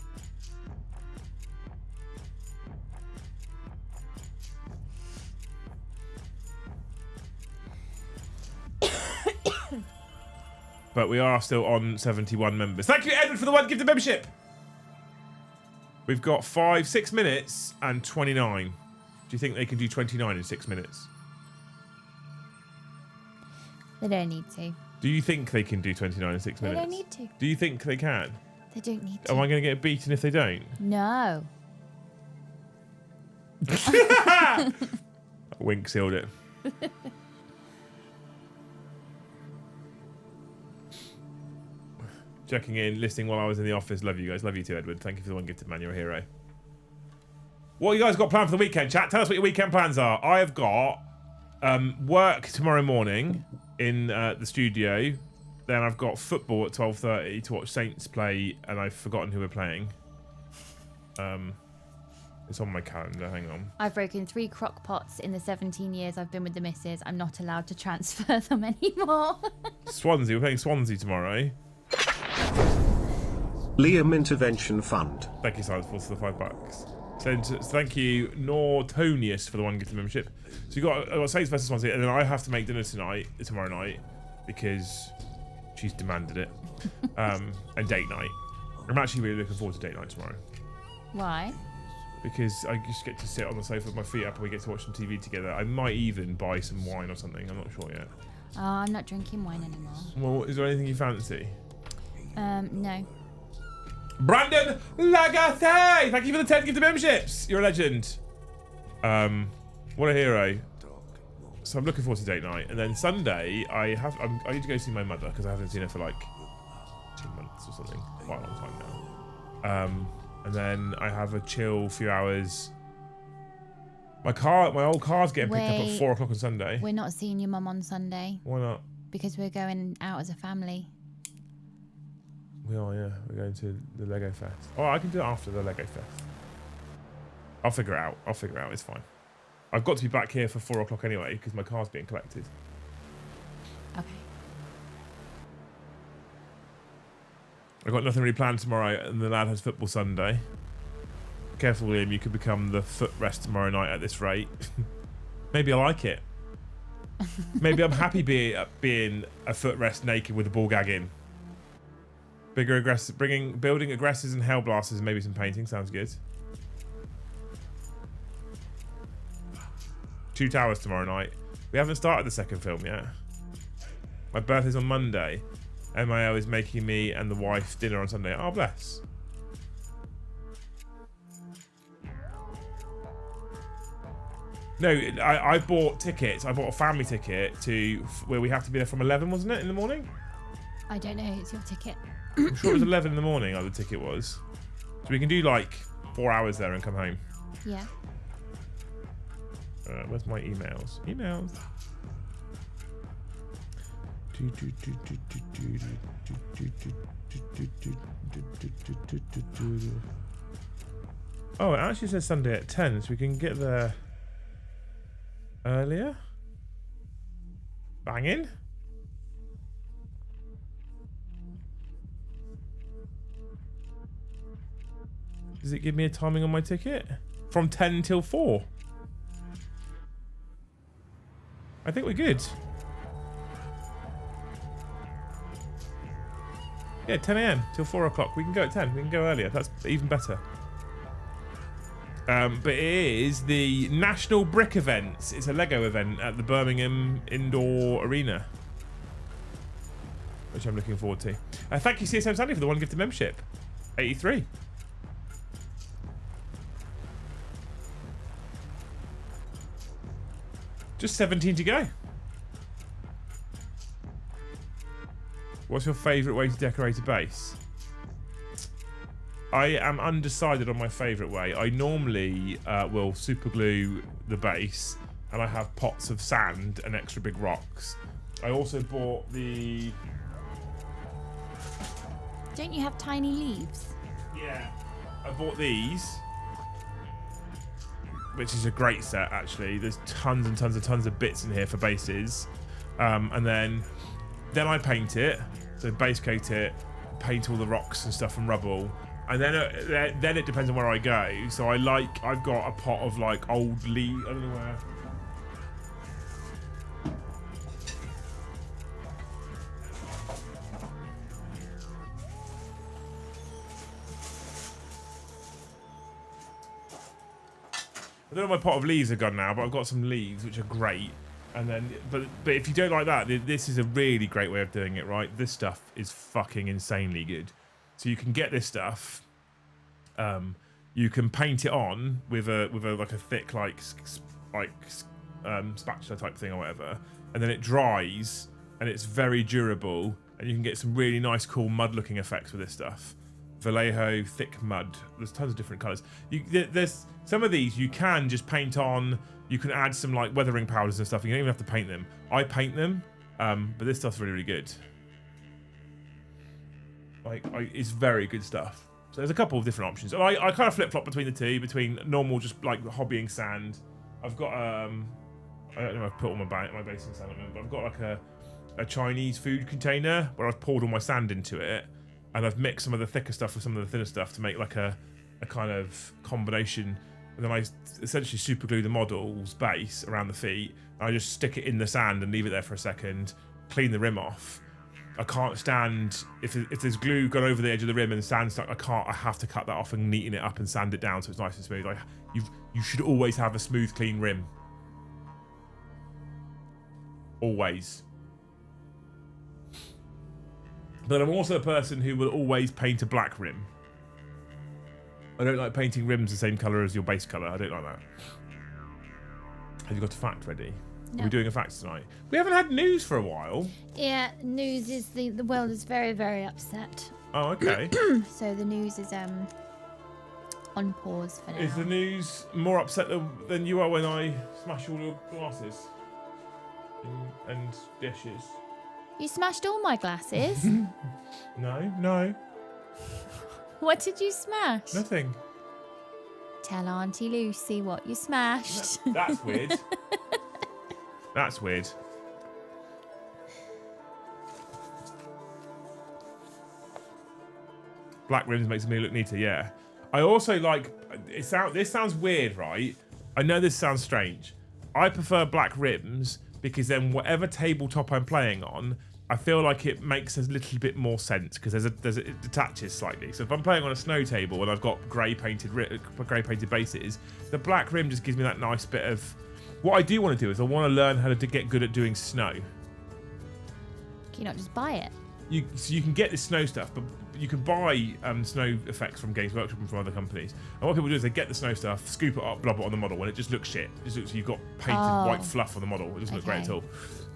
But we are still on 71 members. Thank you, Edward, for the one gifted membership. We've got 6 minutes and 29. Do you think they can do 29 in 6 minutes? They don't need to. Do you think they can do 29 in 6 minutes? They don't need to. Do you think they can? They don't need to. Am I going to get beaten if they don't? No. Wink sealed it. Checking in, listening while I was in the office. Love you guys. Love you too, Edward. Thank you for the one gifted, man. You're a hero. What you guys got planned for the weekend, chat? Tell us what your weekend plans are. I have got work tomorrow morning in the studio. Then I've got football at 12:30 to watch Saints play, and I've forgotten who we're playing. It's on my calendar. Hang on. I've broken 3 crock pots in the 17 years I've been with the missus. I'm not allowed to transfer them anymore. Swansea. We're playing Swansea tomorrow. Liam Intervention Fund. Thank you, Silence Force, for the $5. So thank you, Nortonius, for the one gifted membership. So you got Saints versus Swansea, and then I have to make dinner tomorrow night, because she's demanded it. And date night. I'm actually really looking forward to date night tomorrow. Why? Because I just get to sit on the sofa with my feet up and we get to watch some TV together. I might even buy some wine or something. I'm not sure yet. Oh, I'm not drinking wine anymore. Well, is there anything you fancy? No. Brandon Lagasse! Thank you for the 10 gifted memberships. You're a legend. What a hero. So I'm looking forward to date night. And then Sunday, I need to go see my mother because I haven't seen her for like 2 months or something. Quite a long time now. And then I have a chill few hours. My old car's getting picked up at 4 o'clock on Sunday. We're not seeing your mum on Sunday. Why not? Because we're going out as a family. We are, yeah. We're going to the Lego Fest. Oh, I can do it after the Lego Fest. I'll figure it out. It's fine. I've got to be back here for 4 o'clock anyway because my car's being collected. Okay. I've got nothing really planned tomorrow, and the lad has football Sunday. Careful, Liam, you could become the footrest tomorrow night at this rate. Maybe I like it. Maybe I'm happy being a footrest naked with a ball gag in. Building aggressors and hellblasters and maybe some painting. Sounds good. 2 Towers tomorrow night. We haven't started the second film yet. My birthday's on Monday. MIL is making me and the wife dinner on Sunday. Oh, bless. No, I bought tickets. I bought a family ticket to where we have to be there from 11, wasn't it, in the morning? I don't know. It's your ticket. I'm sure it was 11 in the morning, the ticket was. So we can do like 4 hours there and come home. Yeah. Where's my emails? Emails. Oh, it actually says Sunday at 10, so we can get there earlier. Banging. Does it give me a timing on my ticket? From 10 till 4. I think we're good. Yeah, 10 a.m. till 4 o'clock. We can go at 10. We can go earlier. That's even better. But it is the National Brick Events. It's a Lego event at the Birmingham Indoor Arena, which I'm looking forward to. Thank you, CSM Sandy, for the one gifted membership. 83. Just 17 to go. What's your favourite way to decorate a base? I am undecided on my favourite way. I normally will super glue the base, and I have pots of sand and extra big rocks. I also bought the... Don't you have tiny leaves? Yeah. I bought these. which is a great set actually. There's tons and tons of bits in here for bases, and then I paint it. So base coat it, paint all the rocks and stuff and rubble, and then it depends on where I go. So I've got a pot of like old leaves. I don't know where. I don't know if my pot of leaves are gone now, but I've got some leaves which are great. And then, but if you don't like that, this is a really great way of doing it, right? This stuff is fucking insanely good. So you can get this stuff. You can paint it on with a like a thick spatula type thing or whatever, and then it dries and it's very durable, and you can get some really nice, cool mud-looking effects with this stuff. Vallejo, thick mud. There's tons of different colours. There's some of these you can just paint on. You can add some like weathering powders and stuff. You don't even have to paint them. I paint them, but this stuff's really, really good. It's very good stuff. So there's a couple of different options. And I kind of flip-flop between the two, between normal, just like hobbying sand. I've got I don't know if I've put all my basing sand on it, but I've got like a Chinese food container where I've poured all my sand into it. And I've mixed some of the thicker stuff with some of the thinner stuff to make like a kind of combination. And then I essentially super glue the model's base around the feet. And I just stick it in the sand and leave it there for a second, clean the rim off. I can't stand, if there's glue gone over the edge of the rim and the sand stuck, I have to cut that off and neaten it up and sand it down so it's nice and smooth. You should always have a smooth, clean rim. Always. But I'm also a person who will always paint a black rim. I don't like painting rims the same colour as your base colour. I don't like that. Have you got a fact ready? No. Are we doing a fact tonight? We haven't had news for a while. Yeah, news is the world is very, very upset. Oh, okay. So the news is on pause for now. Is the news more upset than you are when I smash all your glasses and dishes? You smashed all my glasses? No. What did you smash? Nothing. Tell Auntie Lucy what you smashed. That's weird. That's weird. Black rims makes me look neater, yeah. I also like... This sounds weird, right? I know this sounds strange. I prefer black rims because then whatever tabletop I'm playing on, I feel like it makes a little bit more sense because it detaches slightly. So if I'm playing on a snow table and I've got grey painted bases, the black rim just gives me that nice bit of... What I do want to do is I want to learn how to get good at doing snow. Can you not just buy it? So you can get this snow stuff, but you can buy snow effects from Games Workshop and from other companies. And what people do is they get the snow stuff, scoop it up, blob it on the model, and it just looks shit. It just looks like you've got painted white fluff on the model. It doesn't look great at all.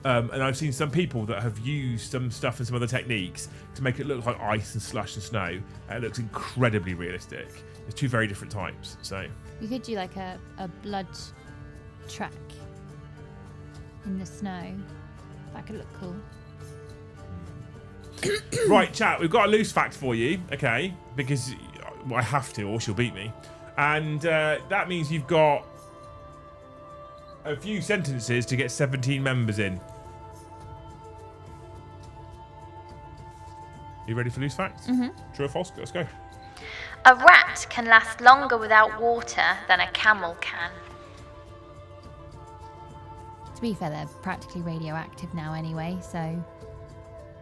And I've seen some people that have used some stuff and some other techniques to make it look like ice and slush and snow. And it looks incredibly realistic. It's two very different types. So You could do like a blood track in the snow. That could look cool. Right, chat, we've got a loose fact for you, okay? Because I have to, or she'll beat me. And that means you've got a few sentences to get 17 members in. You ready for loose facts? Mm-hmm. True or false? Let's go. A rat can last longer without water than a camel can. To be fair, they're practically radioactive now anyway, so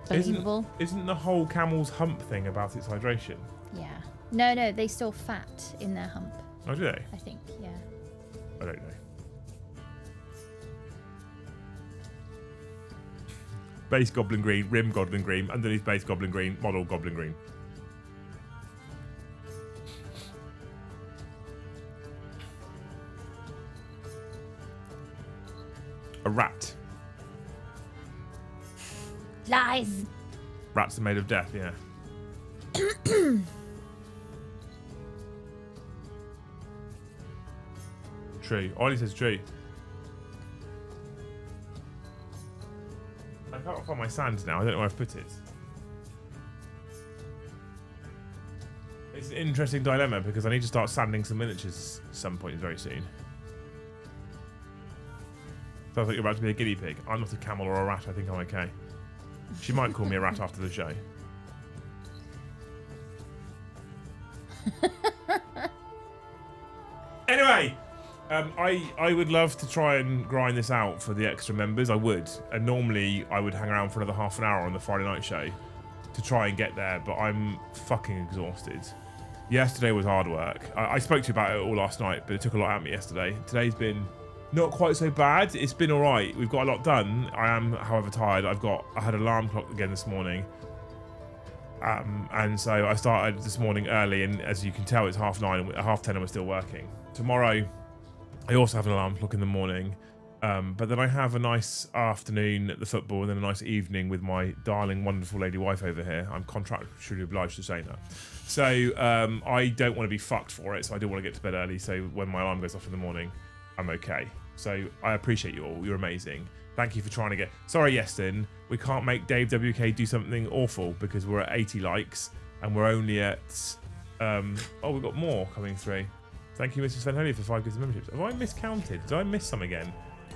believable. Isn't the whole camel's hump thing about its hydration? Yeah. No, they store fat in their hump, Oh, do they? I think, yeah. I don't know. Base Goblin Green, rim Goblin Green, underneath base Goblin Green, model Goblin Green. A rat. Lies! Rats are made of death, yeah. True. Ollie says true. I can't find my sand now. I don't know where I've put it. It's an interesting dilemma because I need to start sanding some miniatures at some point very soon. Sounds like you're about to be a guinea pig. I'm not a camel or a rat. I think I'm okay. She might call me a rat after the show. Anyway, I would love to try and grind this out for the extra members. I would. And normally I would hang around for another half an hour on the Friday night show to try and get there, but I'm fucking exhausted. Yesterday was hard work. I spoke to you about it all last night, but it took a lot out of me yesterday. Today's been not quite so bad. It's been all right. We've got a lot done. I am, however, tired. I had an alarm clock again this morning. And so I started this morning early, and as you can tell, it's 9:30 and at 10:30 and we're still working. Tomorrow, I also have an alarm clock in the morning, but then I have a nice afternoon at the football and then a nice evening with my darling, wonderful lady wife over here. I'm contractually obliged to say that. So I don't want to be fucked for it, so I do want to get to bed early, so when my alarm goes off in the morning, I'm okay. So I appreciate you all. You're amazing. Thank you for trying to get... Sorry, Yeston, we can't make Dave WK do something awful because we're at 80 likes and we're only at... oh, we've got more coming through. Thank you, Mrs. Van Holy, for 5 gifts of memberships. Have I miscounted? Did I miss some again?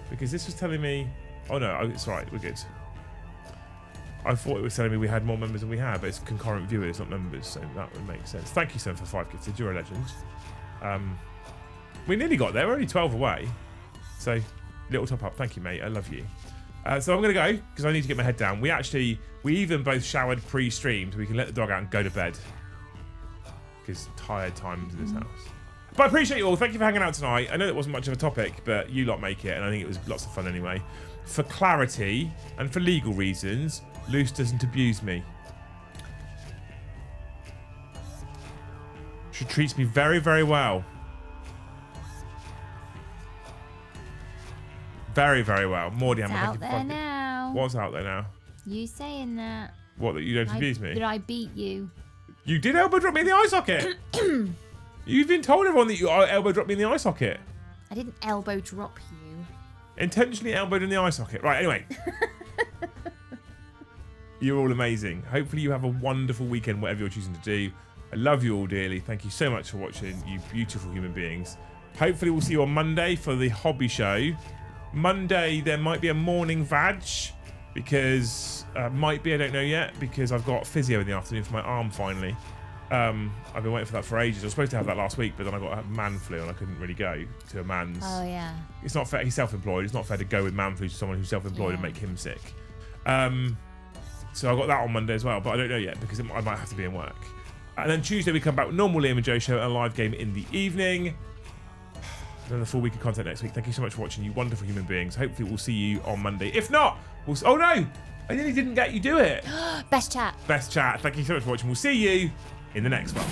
Because this was telling me... Oh, no, it's all right. We're good. I thought it was telling me we had more members than we have, but it's concurrent viewers, not members, so that would make sense. Thank you, Son, for 5 gifts. You're a legend. We nearly got there. We're only 12 away. So, little top up. Thank you, mate. I love you. So I'm going to go, because I need to get my head down. We even both showered pre-stream, so we can let the dog out and go to bed. Because tired times in this house. But I appreciate you all. Thank you for hanging out tonight. I know it wasn't much of a topic, but you lot make it, and I think it was lots of fun anyway. For clarity, and for legal reasons, Luce doesn't abuse me. She treats me very, very well. Very, very well. Mordy, I'm out there now. What's out there now? You saying that. What, that you don't abuse me? That I beat you. You did elbow drop me in the eye socket. You've been told everyone that you elbow dropped me in the eye socket. I didn't elbow drop you. Intentionally elbowed in the eye socket. Right, anyway. You're all amazing. Hopefully you have a wonderful weekend, whatever you're choosing to do. I love you all dearly. Thank you so much for watching, you beautiful human beings. Hopefully we'll see you on Monday for the hobby show. Monday, there might be a morning vag because, might be, I don't know yet, because I've got physio in the afternoon for my arm finally. I've been waiting for that for ages. I was supposed to have that last week, but then I got a man flu and I couldn't really go to a man's. Oh, yeah. It's not fair. He's self-employed. It's not fair to go with man flu to someone who's self-employed and make him sick. So I got that on Monday as well, but I don't know yet because I might have to be in work. And then Tuesday we come back with normal Liam and Joe show and a live game in the evening. And then the full week of content next week. Thank you so much for watching, you wonderful human beings. Hopefully we'll see you on Monday. If not, oh no! I nearly didn't get you do it. Best chat. Best chat. Thank you so much for watching. We'll see you in the next one.